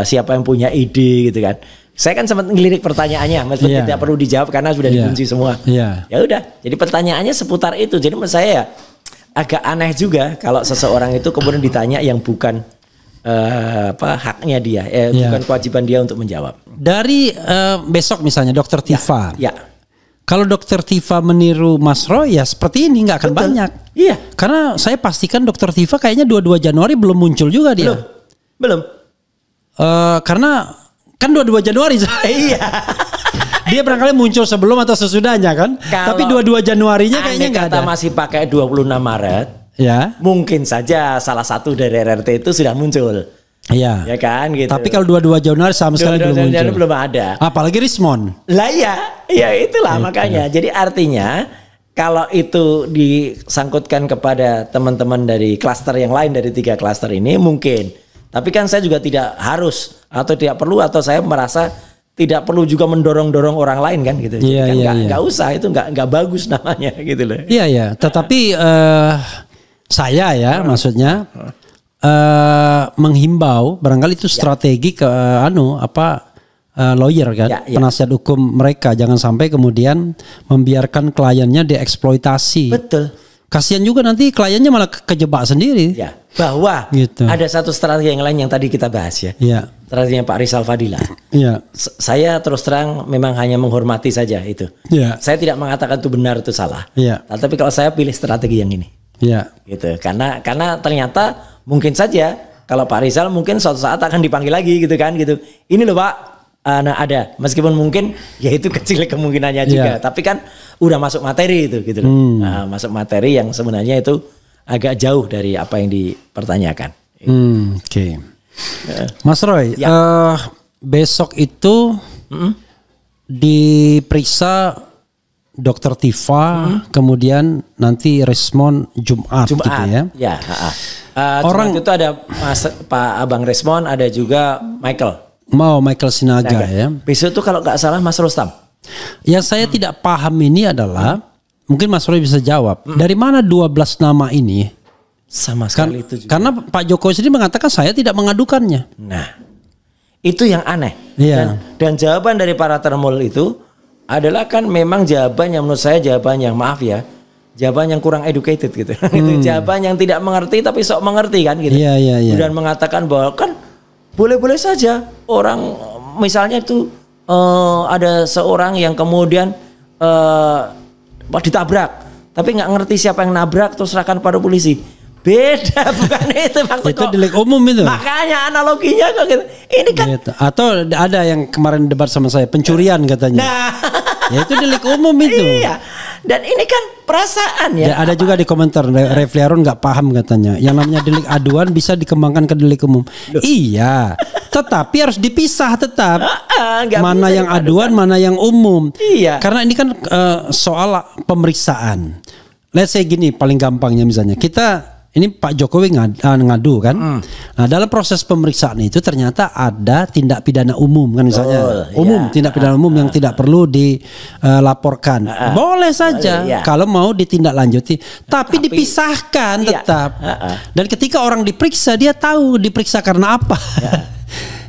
siapa yang punya ide gitu kan. Saya kan sempat ngelirik pertanyaannya, meskipun tidak perlu dijawab karena sudah dikunci semua. Ya udah, jadi pertanyaannya seputar itu. Jadi menurut saya ya agak aneh juga kalau seseorang itu kemudian ditanya yang bukan haknya dia, bukan kewajiban dia untuk menjawab. Dari besok misalnya Dokter Tifa. Ya. Kalau Dokter Tifa meniru Mas Roy ya seperti ini nggak akan banyak. Iya. Karena saya pastikan Dokter Tifa kayaknya 22 Januari belum muncul juga dia. Belum. Karena kan 22 Januari. Iya. Dia barangkali muncul sebelum atau sesudahnya kan. Tapi 22 Januarinya kayaknya nggak ada. Kita masih pakai 26 Maret. Ya. Mungkin saja salah satu dari RRT itu sudah muncul. Iya. Ya kan gitu. Tapi kalau 22 Januari sama sekali belum muncul. Belum ada. Apalagi Rismon. Lah ya itulah makanya. Jadi artinya kalau itu disangkutkan kepada teman-teman dari klaster yang lain dari 3 klaster ini mungkin. Tapi kan saya juga tidak harus atau tidak perlu atau saya merasa tidak perlu juga mendorong-dorong orang lain kan gitu. Nggak usah, itu nggak bagus namanya gitu loh. Iya. Tetapi saya ya maksudnya menghimbau barangkali itu strategi ke lawyer kan, penasihat hukum mereka jangan sampai kemudian membiarkan kliennya dieksploitasi. Betul. Kasihan juga nanti kliennya malah kejebak sendiri. Ya, bahwa gitu. Ada satu strategi yang lain yang tadi kita bahas ya. Iya. Strateginya Pak Rizal Fadila. Iya. Saya terus terang memang hanya menghormati saja itu. Iya. Saya tidak mengatakan itu benar itu salah. Iya. Tapi kalau saya pilih strategi yang ini. Iya. Gitu. Karena ternyata mungkin saja kalau Pak Rizal mungkin suatu saat akan dipanggil lagi gitu kan gitu. Ini loh Pak. Ada meskipun mungkin ya itu kecil kemungkinannya juga tapi kan udah masuk materi itu gitu loh. Masuk materi yang sebenarnya itu agak jauh dari apa yang dipertanyakan. Oke. Mas Roy, besok itu diperiksa Dokter Tifa, kemudian nanti Resmon Jumat gitu ya. Ya. Orang itu ada Pak Abang Resmon, ada juga Michael Sinaga ya. Besok tuh kalau nggak salah Mas Rustam. Yang saya tidak paham ini adalah mungkin Mas Roy bisa jawab. Dari mana 12 nama ini? Sama sekali itu juga. Karena Pak Jokowi sendiri mengatakan saya tidak mengadukannya. Nah, itu yang aneh. Iya. Dan jawaban dari para termul itu adalah kan memang jawaban yang menurut saya jawaban yang jawaban yang kurang educated gitu. Itu jawaban yang tidak mengerti tapi sok mengerti kan gitu. Iya. Dan mengatakan bahwa kan boleh-boleh saja orang misalnya itu ada seorang yang kemudian ditabrak tapi nggak ngerti siapa yang nabrak terus serahkan pada polisi. Beda, bukan itu maksud itu delik umum itu. Makanya analoginya kok gitu. Ini kan gitu. Atau ada yang kemarin debat sama saya pencurian katanya. Nah, ya itu delik umum itu. Iya. Dan ini kan perasaan ya. Ada juga di komentar Refli Harun nggak paham katanya. Yang namanya delik aduan bisa dikembangkan ke delik umum. Iya. Tetapi harus dipisah tetap. Mana yang aduan, mana yang umum. Iya. Karena ini kan soal pemeriksaan. Let's say gini paling gampangnya misalnya ini Pak Jokowi ngadu kan. Nah dalam proses pemeriksaan itu ternyata ada tindak pidana umum kan misalnya. Tindak pidana umum yang tidak perlu dilaporkan. Boleh saja kalau mau ditindaklanjuti. Tapi dipisahkan tetap. Dan ketika orang diperiksa dia tahu diperiksa karena apa.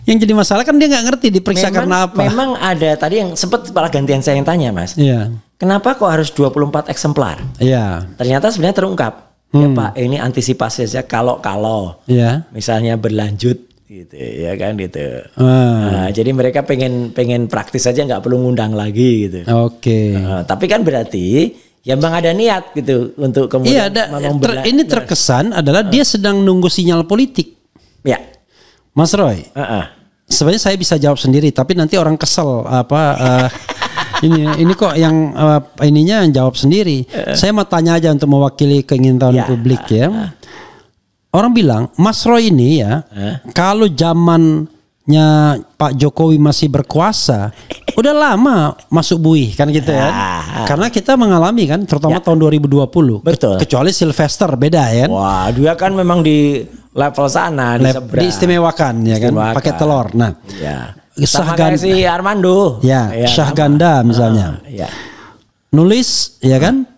Yang jadi masalah kan dia nggak ngerti diperiksa karena apa. Memang ada tadi yang sempat kepala gantian saya yang tanya Mas. Iya. Kenapa kok harus 24 eksemplar? Iya. Ternyata sebenarnya terungkap. Ya Pak, ini antisipasi saja kalau misalnya berlanjut gitu ya kan gitu. Nah, jadi mereka pengen praktis saja nggak perlu ngundang lagi gitu. Oke. Tapi kan berarti ya memang ada niat gitu untuk kemudian ini terkesan adalah dia sedang nunggu sinyal politik. Ya. Mas Roy. Sebenarnya saya bisa jawab sendiri tapi nanti orang kesel ini kok yang ininya yang jawab sendiri. Saya mau tanya aja untuk mewakili keinginan publik ya. Orang bilang Mas Roy ini ya kalau zamannya Pak Jokowi masih berkuasa udah lama masuk buih kan gitu ya. Karena kita mengalami kan terutama tahun 2020. Betul. Kecuali Sylvester beda ya. Wah dia kan memang di level sana di seberang. Diistimewakan ya kan, pakai telur. Nah, ya. Syah Sama kayak si Armando. Ya, Syah Ganda misalnya. Ya. Nulis ya kan,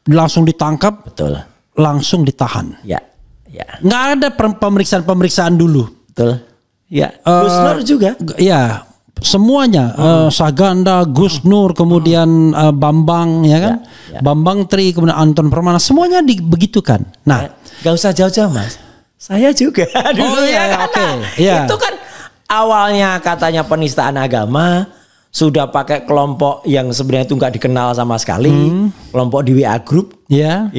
langsung ditangkap, Betul. langsung ditahan. Ya. Ya. Nggak ada pemeriksaan dulu. Betul. Ya. Gus Nur juga. Ya, semuanya. Syah Ganda, Gus Nur, kemudian Bambang ya kan, Bambang Tri, kemudian Anton Permana, semuanya begitukan. Nah, gak usah jauh-jauh Mas. Saya juga dulu Itu kan awalnya katanya penistaan agama, sudah pakai kelompok yang sebenarnya itu nggak dikenal sama sekali, kelompok di WA Group, ya,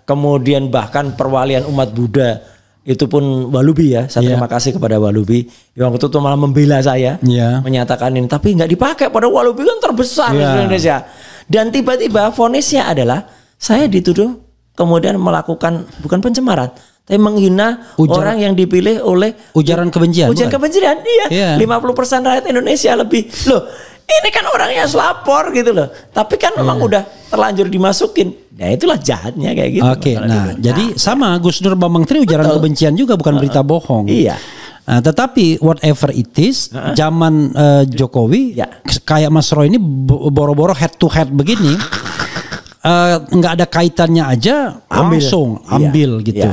kemudian bahkan perwalian umat Buddha itu pun Walubi ya. Saya terima kasih kepada Walubi yang waktu itu malah membela saya, menyatakan ini, tapi nggak dipakai. Pada Walubi kan terbesar di Indonesia. Dan tiba-tiba vonisnya adalah saya dituduh kemudian melakukan bukan pencemaran, tapi menghina orang yang dipilih oleh ujaran kebencian. Ujaran kebencian, iya. 50% rakyat Indonesia lebih. Loh, ini kan orangnya selapor gitu loh. Tapi kan memang udah terlanjur dimasukin. Nah itulah jahatnya kayak gitu. Oke, nah jadi sama Gus Nur Bambang Tri ujaran kebencian juga, bukan berita bohong. Iya. Nah, tetapi whatever it is, zaman Jokowi, kayak Mas Roy ini boro-boro head to head begini, nggak ada kaitannya aja, langsung ambil gitu.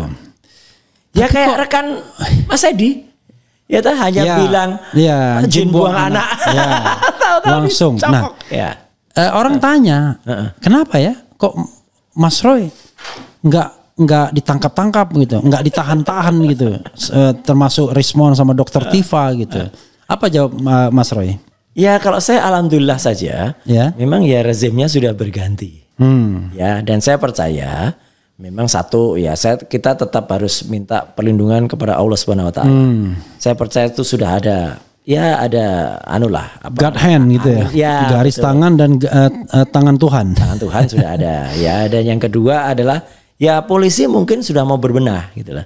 Ya kayak rekan Mas Edi, ya tuh hanya bilang jin buang anak, langsung. Nah, orang tanya, kenapa ya kok Mas Roy nggak ditangkap-tangkap gitu, nggak ditahan-tahan gitu, termasuk Rismon sama Dokter Tifa gitu. Apa jawab Mas Roy? Ya kalau saya alhamdulillah saja, memang ya rezimnya sudah berganti. Ya, dan saya percaya memang satu ya kita tetap harus minta perlindungan kepada Allah Subhanahu wa taala. Saya percaya itu sudah ada God hand gitu ya. Garis betul. Tangan dan tangan Tuhan. Tangan Tuhan sudah ada. Ya, dan yang kedua adalah ya polisi mungkin sudah mau berbenah gitu loh.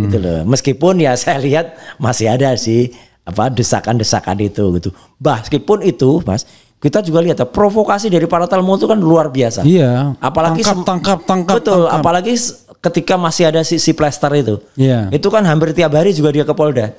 Gitu loh. Meskipun ya saya lihat masih ada sih desakan-desakan itu gitu. Meskipun itu, Mas, kita juga lihat ya provokasi dari para tamu itu kan luar biasa. Iya. Apalagi tangkap. Betul, apalagi ketika masih ada si Plester itu. Itu kan hampir tiap hari juga dia ke Polda.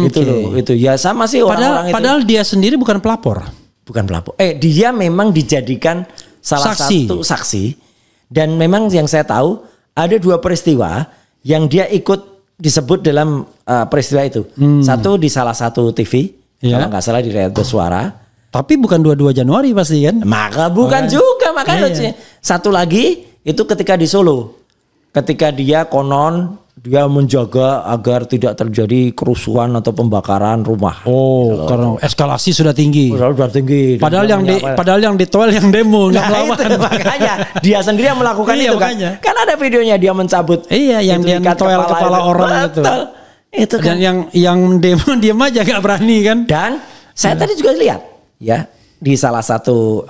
Itu loh, itu ya sama sih orang-orang itu. Padahal dia sendiri bukan pelapor. Bukan pelapor. Dia memang dijadikan salah satu saksi. Dan memang yang saya tahu ada 2 peristiwa yang dia ikut disebut dalam peristiwa itu. Satu di salah satu TV, kalau nggak salah di Radio Suara. Tapi bukan 22 Januari pasti kan? Maka bukan juga, makanya satu lagi itu ketika di Solo. Ketika dia menjaga agar tidak terjadi kerusuhan atau pembakaran rumah. Oh, karena eskalasi sudah tinggi. Sudah tinggi. Padahal yang ditoel yang demo nggak melawan. Itu makanya dia sendiri yang melakukan itu kan. Kan ada videonya dia mencabut. Iya, yang dia toel kepala orang itu. Itu kan. Dan yang demo diam aja nggak berani kan. Dan saya tadi juga lihat ya di salah satu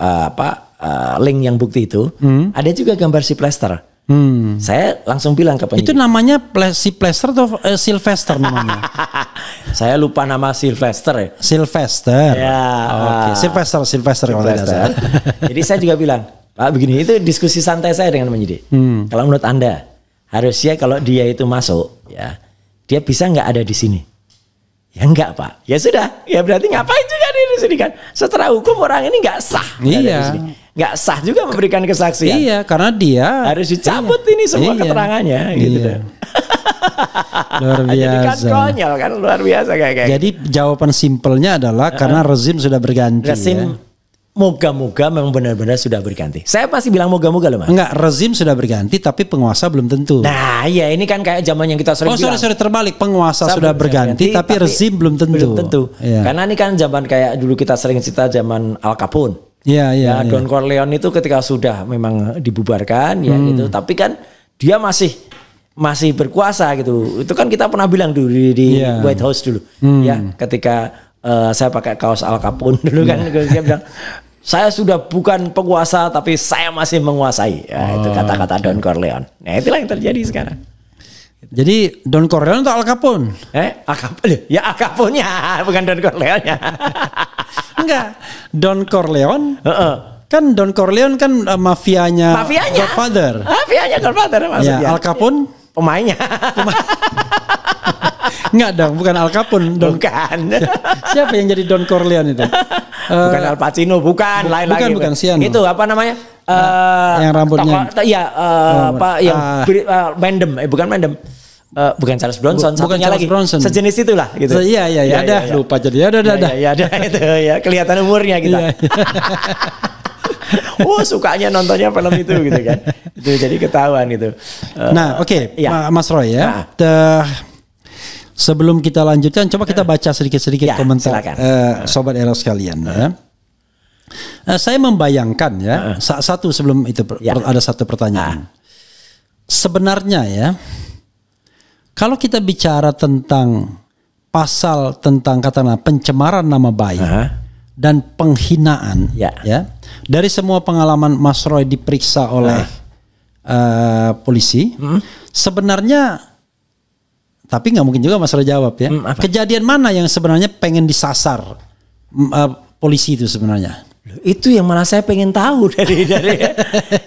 link yang bukti itu ada juga gambar si Plester. Saya langsung bilang ke penyidik. Itu namanya si Plester atau Sylvester namanya? Saya lupa nama Sylvester ya. Sylvester. Ya. Oke. Sylvester. Jadi saya juga bilang, Pak begini, itu diskusi santai saya dengan penyidik. Kalau menurut Anda harusnya kalau dia itu masuk, ya dia bisa nggak ada di sini? Ya enggak Pak. Ya sudah. Ya berarti ngapain juga di sini kan? Setelah hukum orang ini nggak sah. Iya. Nggak sah juga memberikan kesaksian. Iya, karena dia harus dicabut ini semua keterangannya gitu. Luar biasa. Jadi kan konyol kan, luar biasa kayak. Jadi jawaban simpelnya adalah karena rezim sudah berganti. Rezim moga-moga memang benar-benar sudah berganti. Saya pasti bilang moga-moga loh Mas. Enggak, rezim sudah berganti tapi penguasa belum tentu. Nah iya ini kan kayak zaman yang kita sering bilang. Sorry terbalik, penguasa sudah berganti tapi rezim belum tentu. Belum tentu. Ya. Karena ini kan zaman kayak dulu kita sering cerita zaman Al Capone. Iya. Don Corleone itu ketika sudah memang dibubarkan ya gitu. Tapi kan dia masih berkuasa gitu. Itu kan kita pernah bilang dulu di White House dulu. Ya ketika saya pakai kaos Al Capone dulu kan. Dia bilang saya sudah bukan penguasa tapi saya masih menguasai. Ya, itu kata-kata Don Corleone. Nah itulah yang terjadi sekarang. Jadi Don Corleone atau Al Capone? Al Capone. Ya Al Capone-nya, bukan Don Corleone-nya. Enggak. Don Corleone. Kan Don Corleone kan mafianya Godfather. Mafianya Godfather maksudnya. Ya, Al Capone pemainnya. Enggak dong, bukan Al Capone. Bukan. Siapa yang jadi Don Corleone itu? Bukan Al Pacino, bukan lain lagi. Bukan Siano. Itu apa namanya? Yang rambutnya. Mandem, bukan Mandem. Bukan Charles Bronson, bukan satunya Charles lagi. Bronson. Sejenis itulah gitu. Iya, lupa jadi. Ada. Ya, itu ya, kelihatan umurnya kita. Sukanya nontonnya film itu gitu kan. Itu jadi ketahuan gitu. Nah, oke, Mas Roy ya. Sebelum kita lanjutkan, coba kita baca sedikit-sedikit komentar sobat era sekalian ya. Saya membayangkan ya, satu sebelum itu ada satu pertanyaan. Sebenarnya ya, kalau kita bicara tentang pasal tentang katakanlah pencemaran nama baik dan penghinaan, ya, dari semua pengalaman Mas Roy diperiksa oleh polisi, sebenarnya. Tapi nggak mungkin juga Mas Roy jawab ya. Kejadian mana yang sebenarnya pengen disasar polisi itu sebenarnya? Itu yang malah saya pengen tahu dari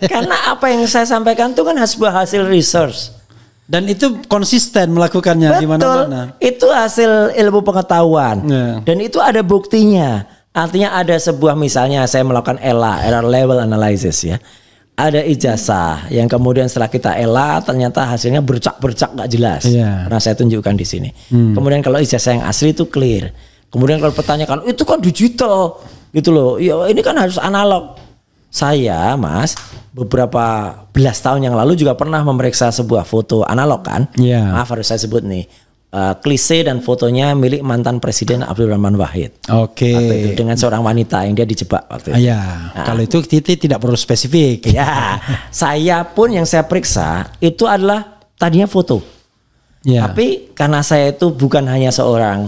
karena apa yang saya sampaikan itu kan sebuah hasil research. Dan itu konsisten melakukannya di mana-mana. Itu hasil ilmu pengetahuan. Dan itu ada buktinya. Artinya ada sebuah misalnya saya melakukan error level analysis ya. Ada ijazah yang kemudian setelah kita ternyata hasilnya bercak-bercak gak jelas. Nah saya tunjukkan di sini. Kemudian kalau ijazah yang asli itu clear. Kemudian kalau pertanyakan itu kan digital gitu loh. Ya ini kan harus analog. Saya Mas beberapa belas tahun yang lalu juga pernah memeriksa sebuah foto analog kan. Maaf harus saya sebut nih. Klise dan fotonya milik mantan Presiden Abdurrahman Wahid. Waktu itu dengan seorang wanita yang dia dijebak waktu itu. Kalau itu tidak perlu spesifik. Saya pun yang saya periksa itu adalah tadinya foto. Tapi karena saya itu bukan hanya seorang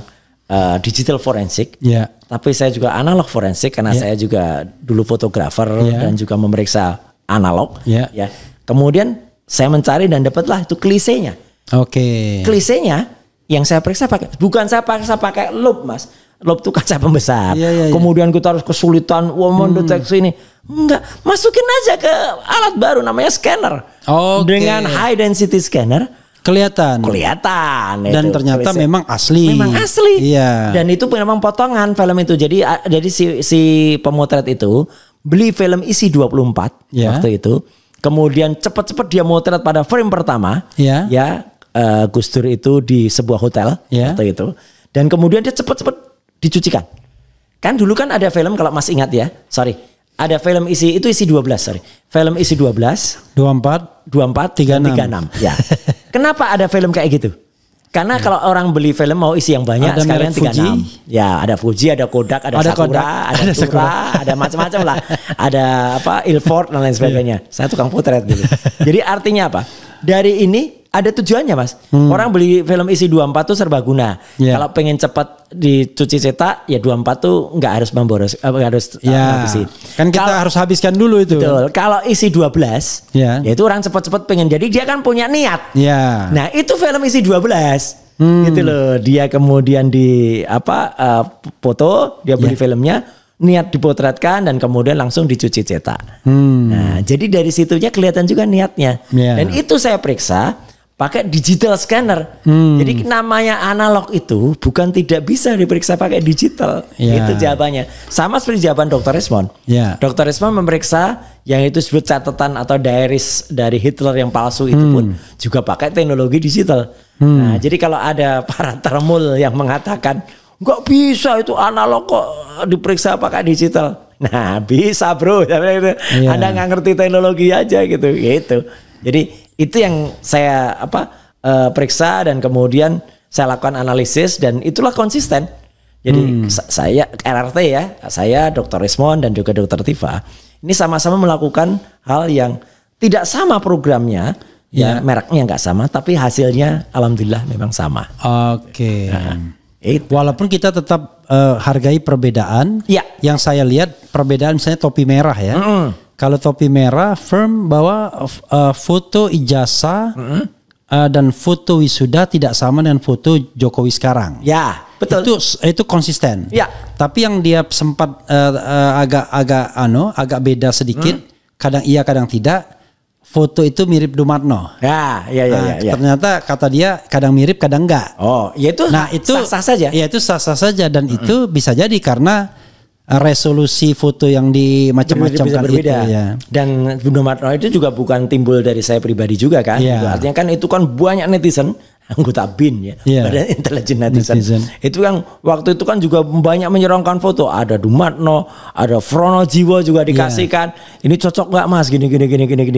digital forensik, tapi saya juga analog forensik karena saya juga dulu fotografer dan juga memeriksa analog. Kemudian saya mencari dan dapatlah itu klisenya. Klisenya yang saya periksa bukan saya pakai loop Mas. Loop itu kaca pembesar. Kemudian kita harus kesulitan mendeteksi ini. Enggak, masukin aja ke alat baru namanya scanner. Dengan high density scanner kelihatan. Dan ternyata memang asli. Dan itu memang potongan film itu. Jadi si pemotret itu beli film isi 24 waktu itu. Kemudian cepat-cepat dia motret pada frame pertama. Gus Dur itu di sebuah hotel waktu itu. Dan kemudian dia cepat-cepat dicucikan. Kan dulu kan ada film kalau Mas ingat ya. Ada film isi 12. Film isi 24 36. Ya. Kenapa ada film kayak gitu? Karena kalau orang beli film mau isi yang banyak ada sekalian 36. Ya, ada Fuji, ada Kodak, ada Sakura, ada Tura, ada macam-macam lah. Ada Ilford dan lain sebagainya. Saya tukang potret gitu. Jadi artinya apa? Dari ini ada tujuannya Mas. Orang beli film isi 24 tuh serbaguna. Kalau pengen cepat dicuci cetak ya 24 tuh nggak harus memboros, harus habisin. Kan kita harus habiskan dulu itu. Betul. Kalau isi 12 ya itu orang cepat-cepat pengen. Jadi dia kan punya niat. Nah itu film isi 12 gitu loh. Dia kemudian di foto, dia beli filmnya, niat dipotretkan dan kemudian langsung dicuci cetak. Nah jadi dari situnya kelihatan juga niatnya. Dan itu saya periksa pakai digital scanner. Jadi namanya analog itu bukan tidak bisa diperiksa pakai digital. Itu jawabannya. Sama seperti jawaban Dr. Resmond. Dr. Resmond memeriksa yang itu disebut catatan atau diaries dari Hitler yang palsu itu pun juga pakai teknologi digital. Nah, jadi kalau ada para termul yang mengatakan nggak bisa itu analog kok diperiksa pakai digital. Nah, bisa bro. Anda nggak ngerti teknologi aja gitu. Jadi itu yang saya periksa dan kemudian saya lakukan analisis dan itulah konsisten. Jadi saya RRT ya, saya Dr. Resmond dan juga Dr. Tifa ini sama-sama melakukan hal yang tidak sama programnya, mereknya nggak sama, tapi hasilnya alhamdulillah memang sama. Walaupun kita tetap hargai perbedaan. Yang saya lihat perbedaan misalnya topi merah ya. Kalau topi merah firm bahwa foto ijazah dan foto wisuda tidak sama dengan foto Jokowi sekarang. Betul. Itu konsisten. Tapi yang dia sempat agak beda sedikit, kadang iya kadang tidak. foto itu mirip Dumatno. Ternyata kata dia kadang mirip kadang enggak. Oh, ya itu sah-sah saja. Ya itu sah-sah saja dan itu bisa jadi karena resolusi foto yang dimacam-macam kan berbeda. Itu ya. Dan Dumatno itu juga bukan timbul dari saya pribadi juga kan. Yeah. Artinya kan itu kan banyak netizen anggota BIN ya, Badan Intelijen Netizen. Itu yang waktu itu kan juga banyak menyerangkan foto. Ada Dumatno, ada Frono Jiwo juga dikasihkan. Ini cocok nggak Mas? Gini.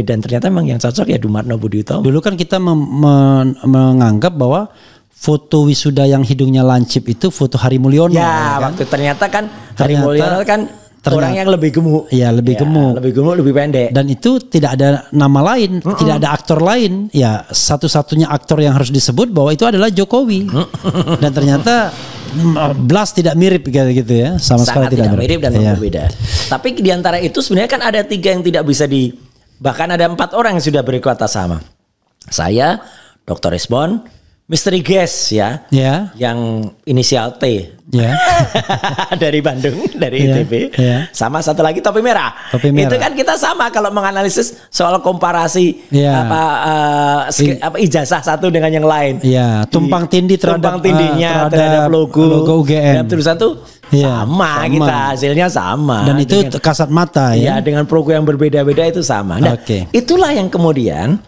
Dan ternyata memang yang cocok ya Dumatno Budi Utomo. Dulu kan kita menganggap bahwa foto wisuda yang hidungnya lancip itu foto Hari Mulyono. Ya, kan? Waktu ternyata kan Hari Mulyono kan orang yang lebih gemuk. Iya, lebih gemuk. Lebih gemuk, lebih pendek. Dan itu tidak ada nama lain, tidak ada aktor lain. Ya, satu-satunya aktor yang harus disebut bahwa itu adalah Jokowi. Dan ternyata Blas tidak mirip gitu ya, sama sekali tidak mirip dan berbeda. Tapi di antara itu sebenarnya kan ada 3 yang tidak bisa bahkan ada 4 orang yang sudah berkata sama. Saya, Dr. Resbon, Misteri Guest ya, yang inisial T, dari Bandung, dari ITB, sama satu lagi Topi Merah. Itu kan kita sama kalau menganalisis soal komparasi ijazah satu dengan yang lain. Tumpang tindih terhadap logo UGM. Tulisan tuh sama kita, hasilnya sama. Dan itu kasat mata ya. Dengan logo yang berbeda-beda itu sama. Nah, itulah yang kemudian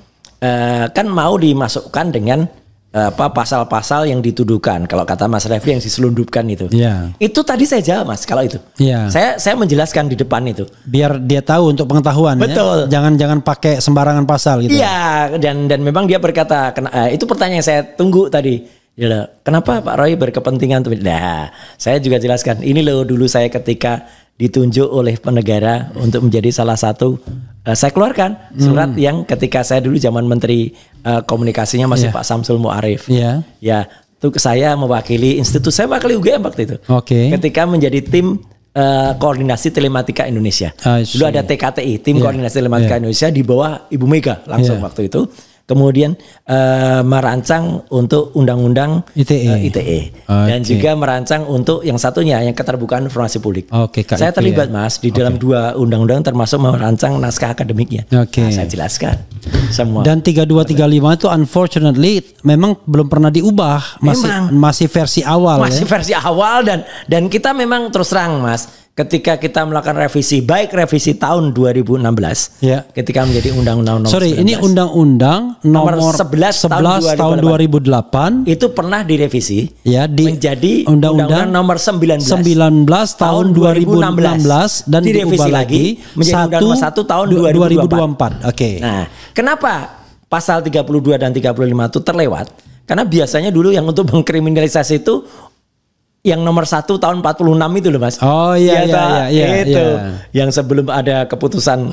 kan mau dimasukkan dengan pasal-pasal yang dituduhkan. Kalau kata Mas Refli yang diselundupkan itu. Itu tadi saya jawab Mas kalau itu. Saya menjelaskan di depan itu. Biar dia tahu untuk pengetahuan. Betul. Ya. Jangan pakai sembarangan pasal gitu. Iya, dan memang dia berkata itu pertanyaan yang saya tunggu tadi. Kenapa Pak Roy berkepentingan? Nah, saya juga jelaskan. Ini loh dulu saya ketika ditunjuk oleh penegara untuk menjadi salah satu saya keluarkan surat yang ketika saya dulu zaman Menteri Komunikasinya masih Pak Samsul Mu'arif. Ya, itu saya mewakili institut, saya mewakili UGM waktu itu. Ketika menjadi tim koordinasi telematika Indonesia. Dulu ada TKTI, tim koordinasi telematika Indonesia di bawah Ibu Mega langsung waktu itu. Kemudian merancang untuk undang-undang ITE. Dan juga merancang untuk yang satunya yang keterbukaan informasi publik. Saya terlibat Mas di dalam 2 undang-undang termasuk merancang naskah akademiknya. Nah, saya jelaskan semua. Dan 3235 itu unfortunately memang belum pernah diubah, masih versi awal. Masih versi awal dan kita memang terus terang Mas. Ketika kita melakukan revisi, baik revisi tahun 2016, ketika menjadi undang-undang nomor 19. Ini undang-undang nomor 11 tahun 2008 itu pernah direvisi menjadi undang-undang nomor 19 tahun 2016 dan direvisi lagi menjadi undang-undang 1 tahun 2024. Nah, kenapa pasal 32 dan 35 itu terlewat? Karena biasanya dulu yang untuk mengkriminalisasi itu yang nomor 1 tahun 46 itu loh Mas. Itu yang sebelum ada keputusan.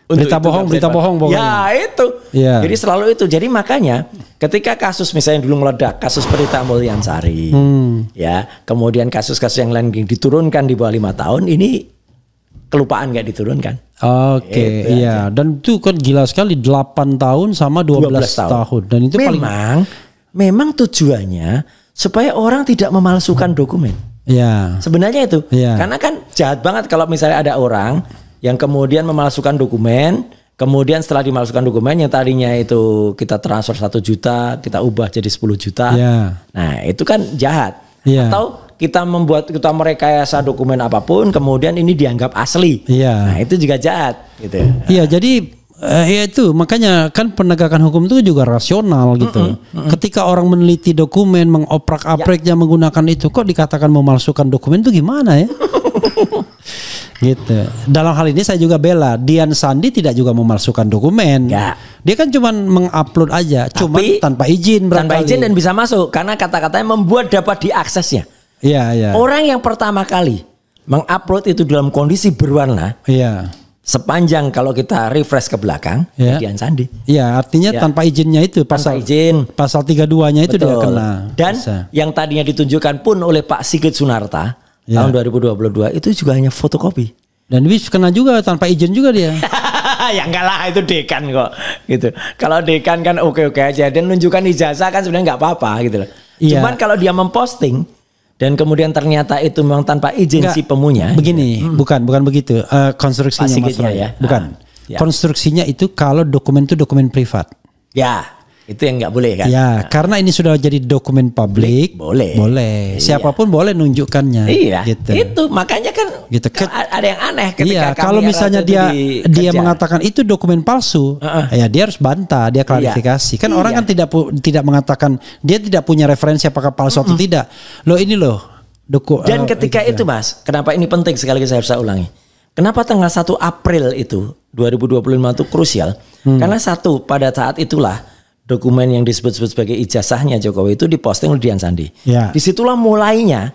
Berita bohong pokoknya. Ya itu. Jadi selalu itu. Jadi makanya ketika kasus misalnya dulu meledak, kasus Prita Mulyansari, kemudian kasus-kasus yang lain diturunkan di bawah 5 tahun, ini kelupaan nggak diturunkan. Dan itu kan gila sekali 8 tahun sama 12 tahun. Dan itu memang tujuannya supaya orang tidak memalsukan dokumen. Sebenarnya itu. Karena kan jahat banget kalau misalnya ada orang yang kemudian memalsukan dokumen, kemudian setelah dimalsukan dokumen yang tadinya itu kita transfer 1 juta, kita ubah jadi 10 juta. Nah, itu kan jahat. Atau kita merekayasa dokumen apapun, kemudian ini dianggap asli. Nah, itu juga jahat gitu. Jadi itu makanya kan penegakan hukum itu juga rasional gitu. Ketika orang meneliti dokumen, mengoprak-apriknya menggunakan itu, kok dikatakan memalsukan dokumen itu gimana ya? Gitu. Dalam hal ini saya juga bela Dian Sandi tidak juga memalsukan dokumen. Dia kan cuma mengupload aja, cuma tanpa izin. Tanpa izin dan bisa masuk karena kata-katanya membuat dapat diaksesnya. Orang yang pertama kali mengupload itu dalam kondisi berwarna. Sepanjang kalau kita refresh ke belakang, Dian Sandi. Artinya tanpa izinnya itu pasal 32-nya itu dia kena. Dan yang tadinya ditunjukkan pun oleh Pak Sigit Sunarta tahun 2022 itu juga hanya fotokopi. Dan bisa kena juga tanpa izin juga dia. Ya enggak lah, itu dekan kok gitu. Kalau dekan kan oke-oke aja dan menunjukkan ijazah kan sebenarnya nggak apa-apa gitu loh. Cuman kalau dia memposting dan kemudian ternyata itu memang tanpa izin si pemunya. Begini, bukan begitu konstruksinya Mas Roy. Bukan. konstruksinya itu kalau dokumen itu dokumen privat. Ya, itu yang nggak boleh kan? Ya, karena ini sudah jadi dokumen publik. Boleh. Siapapun boleh nunjukkannya. Iya. Gitu. Itu makanya kan Gitu. ada yang aneh ketika Iya, kami kalau misalnya dia kerja. mengatakan itu dokumen palsu, ya dia harus bantah, dia klarifikasi. Kan orang kan tidak mengatakan, dia tidak punya referensi apakah palsu atau tidak. Loh ini loh. Dan ketika itu Mas, kenapa ini penting sekali lagi saya harus ulangi. Kenapa tanggal 1 April itu 2025 itu krusial? Karena pada saat itulah dokumen yang disebut-sebut sebagai ijazahnya Jokowi itu diposting oleh Dian Sandi. Ya. Disitulah mulainya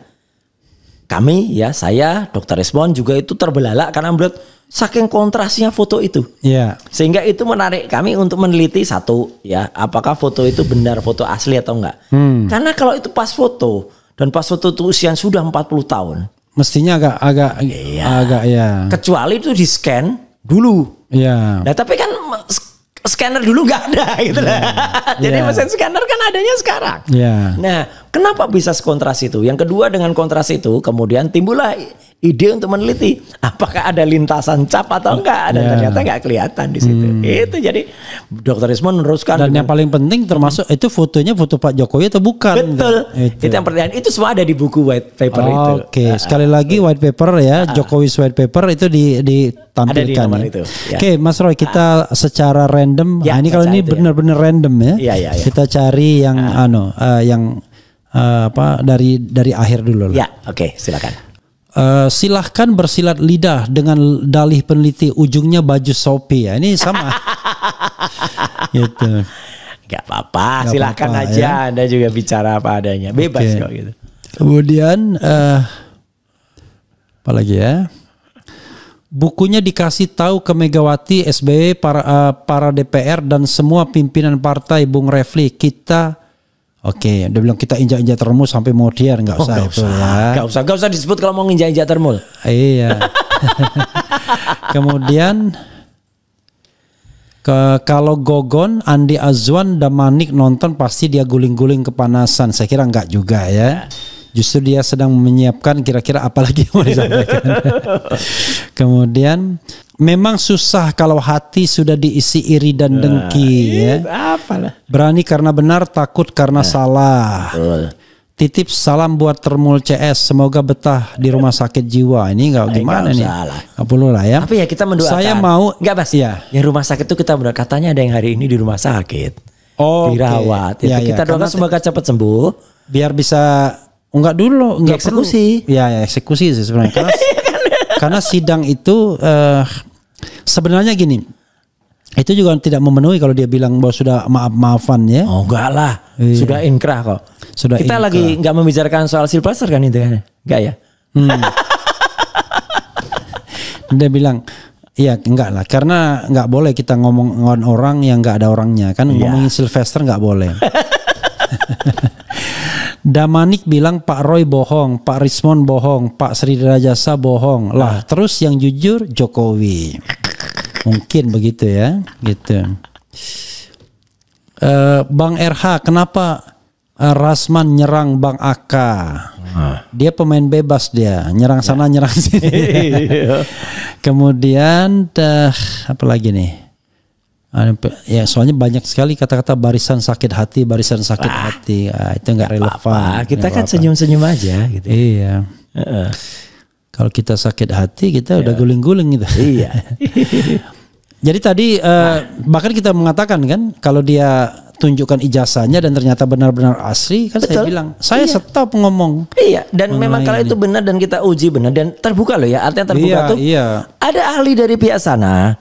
kami saya Dr. Resmond juga itu terbelalak karena melihat saking kontrasnya foto itu. Ya. Sehingga itu menarik kami untuk meneliti apakah foto itu benar foto asli atau enggak. Karena kalau itu pas foto dan pas foto itu usia sudah 40 tahun. Mestinya agak ya. Kecuali itu di scan dulu. Ya. Nah tapi kan scanner dulu nggak ada gitu lah. Jadi mesin scanner kan adanya sekarang. Ya. Nah kenapa bisa sekontras itu? Yang kedua dengan kontras itu kemudian timbullah ide untuk meneliti apakah ada lintasan cap atau enggak. Dan ternyata nggak kelihatan di situ. Itu jadi Dr. Resmond meneruskan. Dan yang paling penting termasuk itu fotonya foto Pak Jokowi atau bukan? Betul. Itu yang pertanyaan. Itu semua ada di buku white paper itu. Oke. Sekali lagi white paper ya, Jokowi's white paper itu ditampilkan. Ada di nomor itu. Ya. Oke, Mas Roy, kita secara random. Ya, ini kalau ini benar-benar random ya. Ya. Kita cari yang dari akhir dulu lah. Ya, oke, silakan. Silahkan bersilat lidah dengan dalih peneliti, ujungnya baju Shopee ya. Ini sama. Gitu. Gak apa-apa, silahkan aja ya. Anda juga bicara apa adanya, bebas kok gitu. Kemudian apa lagi ya? Bukunya dikasih tahu ke Megawati, SBY, para DPR dan semua pimpinan partai, Bung Refli, kita Oke, dia bilang kita injak-injak termul sampai modern, nggak usah itu ya. Nggak usah disebut kalau mau injak-injak termul. Iya. Kemudian kalau Gogon, Andi Azwan, Damanik nonton pasti dia guling-guling kepanasan. Saya kira nggak juga ya. Justru dia sedang menyiapkan kira-kira apa lagi yang mau disampaikan. Kemudian memang susah kalau hati sudah diisi iri dan dengki ya. Apalah. Berani karena benar, takut karena salah. Betul. Titip salam buat Termul CS, semoga betah di rumah sakit jiwa. Ini nggak gimana nih? Nggak perlu lah ya. Tapi ya kita mendoakan. Saya mau nggak Mas. Ya. Yang rumah sakit itu kita mendoakan. Katanya ada yang hari ini di rumah sakit. Dirawat. Ya, kita doakan semoga cepat sembuh. Biar bisa enggak dulu, enggak eksekusi. Ya eksekusi sih sebenarnya. Karena sidang itu sebenarnya gini. Itu juga tidak memenuhi kalau dia bilang bahwa sudah maaf-maafan ya. Oh enggak lah. Iya. Sudah inkrah kok. Sudah kita inkrah. Lagi enggak membicarakan soal Silvester kan itu kan? Enggak ya? Dia bilang iya enggak lah, karena enggak boleh kita ngomong orang yang enggak ada orangnya kan. Ngomongin Silvester enggak boleh. Damanik bilang Pak Roy bohong, Pak Rismond bohong, Pak Sri Rajasa bohong. Lah, terus yang jujur Jokowi. Mungkin begitu ya, gitu. Bang RH, kenapa Rasman nyerang Bang Aka? Dia pemain bebas dia, nyerang sana nyerang sini. Kemudian apa lagi nih? Ya soalnya banyak sekali kata-kata barisan sakit hati. Itu nggak relevan. Kita kan senyum-senyum aja gitu. Iya. Kalau kita sakit hati kita udah guling-guling gitu. Iya. Jadi tadi bahkan kita mengatakan kan kalau dia tunjukkan ijazahnya dan ternyata benar-benar asli kan. Betul. Saya bilang saya stop ngomong. Iya, dan memang kalau itu benar dan kita uji benar dan terbuka loh ya, artinya terbuka tuh. Iya. Ada ahli dari pihak sana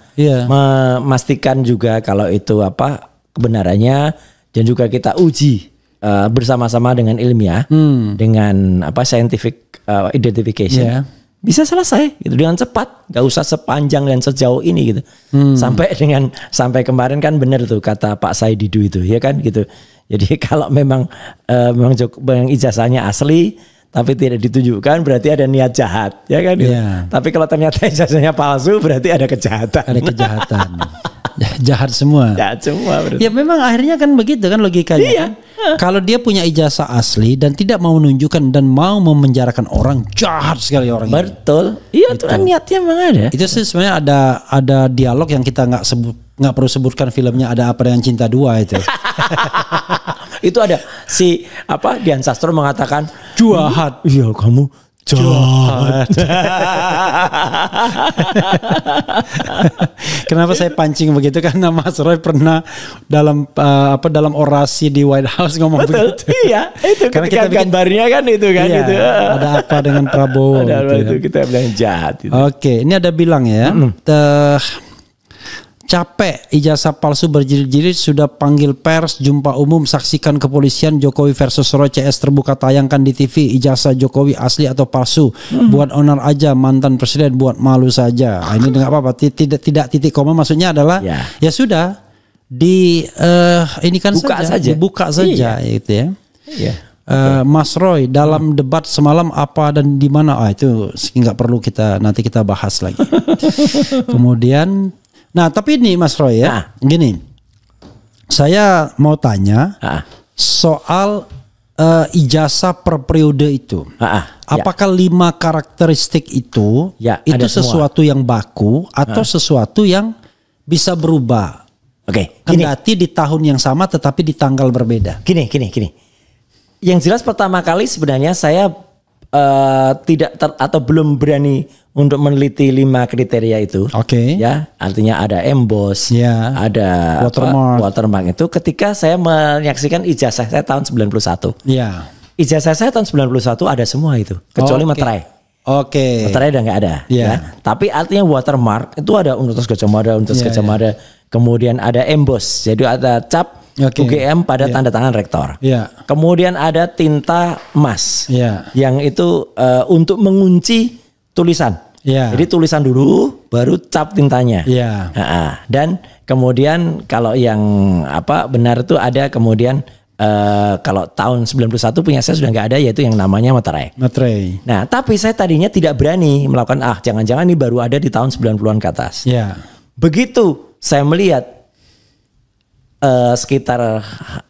memastikan juga kalau itu apa kebenarannya dan juga kita uji bersama-sama dengan ilmiah dengan apa scientific identification. Yeah. Bisa selesai gitu dengan cepat, nggak usah sepanjang dan sejauh ini gitu. Sampai kemarin kan benar tuh kata Pak Saididu itu ya kan gitu. Jadi kalau memang ijazahnya asli tapi tidak ditunjukkan berarti ada niat jahat ya kan gitu. Tapi kalau ternyata ijazahnya palsu berarti ada kejahatan. Ada kejahatan. Jahat semua. Jahat semua. Ya memang akhirnya kan begitu kan logikanya. Iya. Kan? Kalau dia punya ijazah asli dan tidak mau menunjukkan dan mau memenjarakan orang, jahat sekali orang ini. Betul. Iya, itu kan niatnya memang ada. Itu sih sebenarnya ada dialog yang kita nggak perlu sebutkan filmnya, Ada Apa Dengan Cinta 2 itu. Itu ada si Dian Sastro mengatakan Jahat. Iya, kamu jahat. Kenapa saya pancing begitu? Karena Mas Roy pernah dalam dalam orasi di White House ngomong Betul, begitu. iya, itu Karena ketika kita gambarnya kan itu kan iya, itu. Ada apa dengan Prabowo? Ada apa gitu itu ya. kita bilang jahat itu. Oke, ini ada bilang ya. Capek ijazah palsu berjilid-jilid, sudah panggil pers, jumpa umum, saksikan kepolisian, Jokowi versus Roy CS terbuka tayangkan di TV. Ijazah Jokowi asli atau palsu? Buat owner aja, mantan presiden buat malu saja. Nah, ini nggak apa-apa, tidak titik koma, maksudnya adalah ya sudah ini kan Buka saja. dibuka saja gitu ya. Iya. Mas Roy dalam debat semalam apa dan di mana? Itu nggak perlu nanti kita bahas lagi. Kemudian, nah tapi ini Mas Roy ya, gini, saya mau tanya soal ijazah per periode itu. Apakah 5 karakteristik itu sesuatu yang baku atau sesuatu yang bisa berubah? Oke, kendati di tahun yang sama tetapi di tanggal berbeda. Gini. Yang jelas pertama kali sebenarnya saya tidak atau belum berani untuk meneliti 5 kriteria itu. Oke. Ya, artinya ada emboss, ada watermark itu ketika saya menyaksikan ijazah saya tahun 91. Iya. Ijazah saya tahun 91 ada semua itu, kecuali materai. Oke. Materai udah nggak ada. Ya. Tapi artinya watermark itu ada Universitas Gadjah Mada, kemudian ada emboss, jadi ada cap UGM pada tanda tangan rektor. Kemudian ada tinta emas, yang itu untuk mengunci tulisan. Jadi tulisan dulu, baru cap tintanya. Dan kemudian kalau yang benar itu ada kemudian kalau tahun 91 punya saya sudah nggak ada, yaitu yang namanya materai. Nah, tapi saya tadinya tidak berani melakukan jangan-jangan ini baru ada di tahun 90-an ke atas. Begitu saya melihat sekitar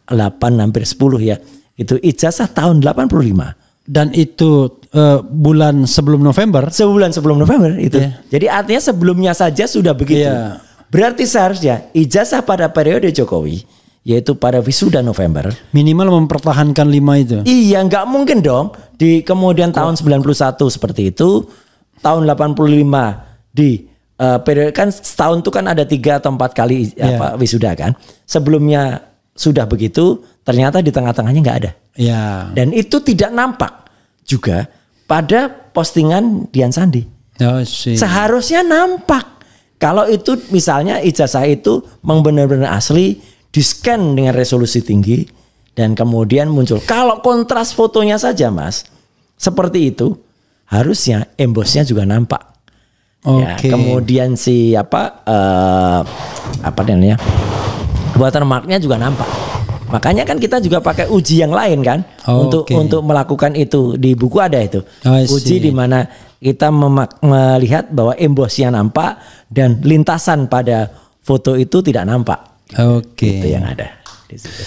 8 hampir 10 ya, itu ijazah tahun 85. Dan itu bulan sebelum November. Sebulan sebelum November itu. Jadi artinya sebelumnya saja sudah begitu. Berarti seharusnya ijazah pada periode Jokowi, yaitu pada wisuda November, minimal mempertahankan 5 itu. Iya, nggak mungkin dong di kemudian tahun 91 seperti itu, tahun 85 di periode kan setahun itu kan ada 3 atau 4 kali wisuda kan. Sebelumnya sudah begitu, ternyata di tengah-tengahnya nggak ada. Dan itu tidak nampak juga pada postingan Dian Sandi. Seharusnya nampak. Kalau itu misalnya ijazah itu memang benar-benar asli, di-scan dengan resolusi tinggi, dan kemudian muncul. Kalau kontras fotonya saja Mas, seperti itu, harusnya embossnya juga nampak. Kemudian si watermarknya juga nampak. Makanya kan kita juga pakai uji yang lain kan, untuk melakukan itu. Di buku ada itu uji di mana kita melihat bahwa embossnya nampak dan lintasan pada foto itu tidak nampak. Itu yang ada di situ.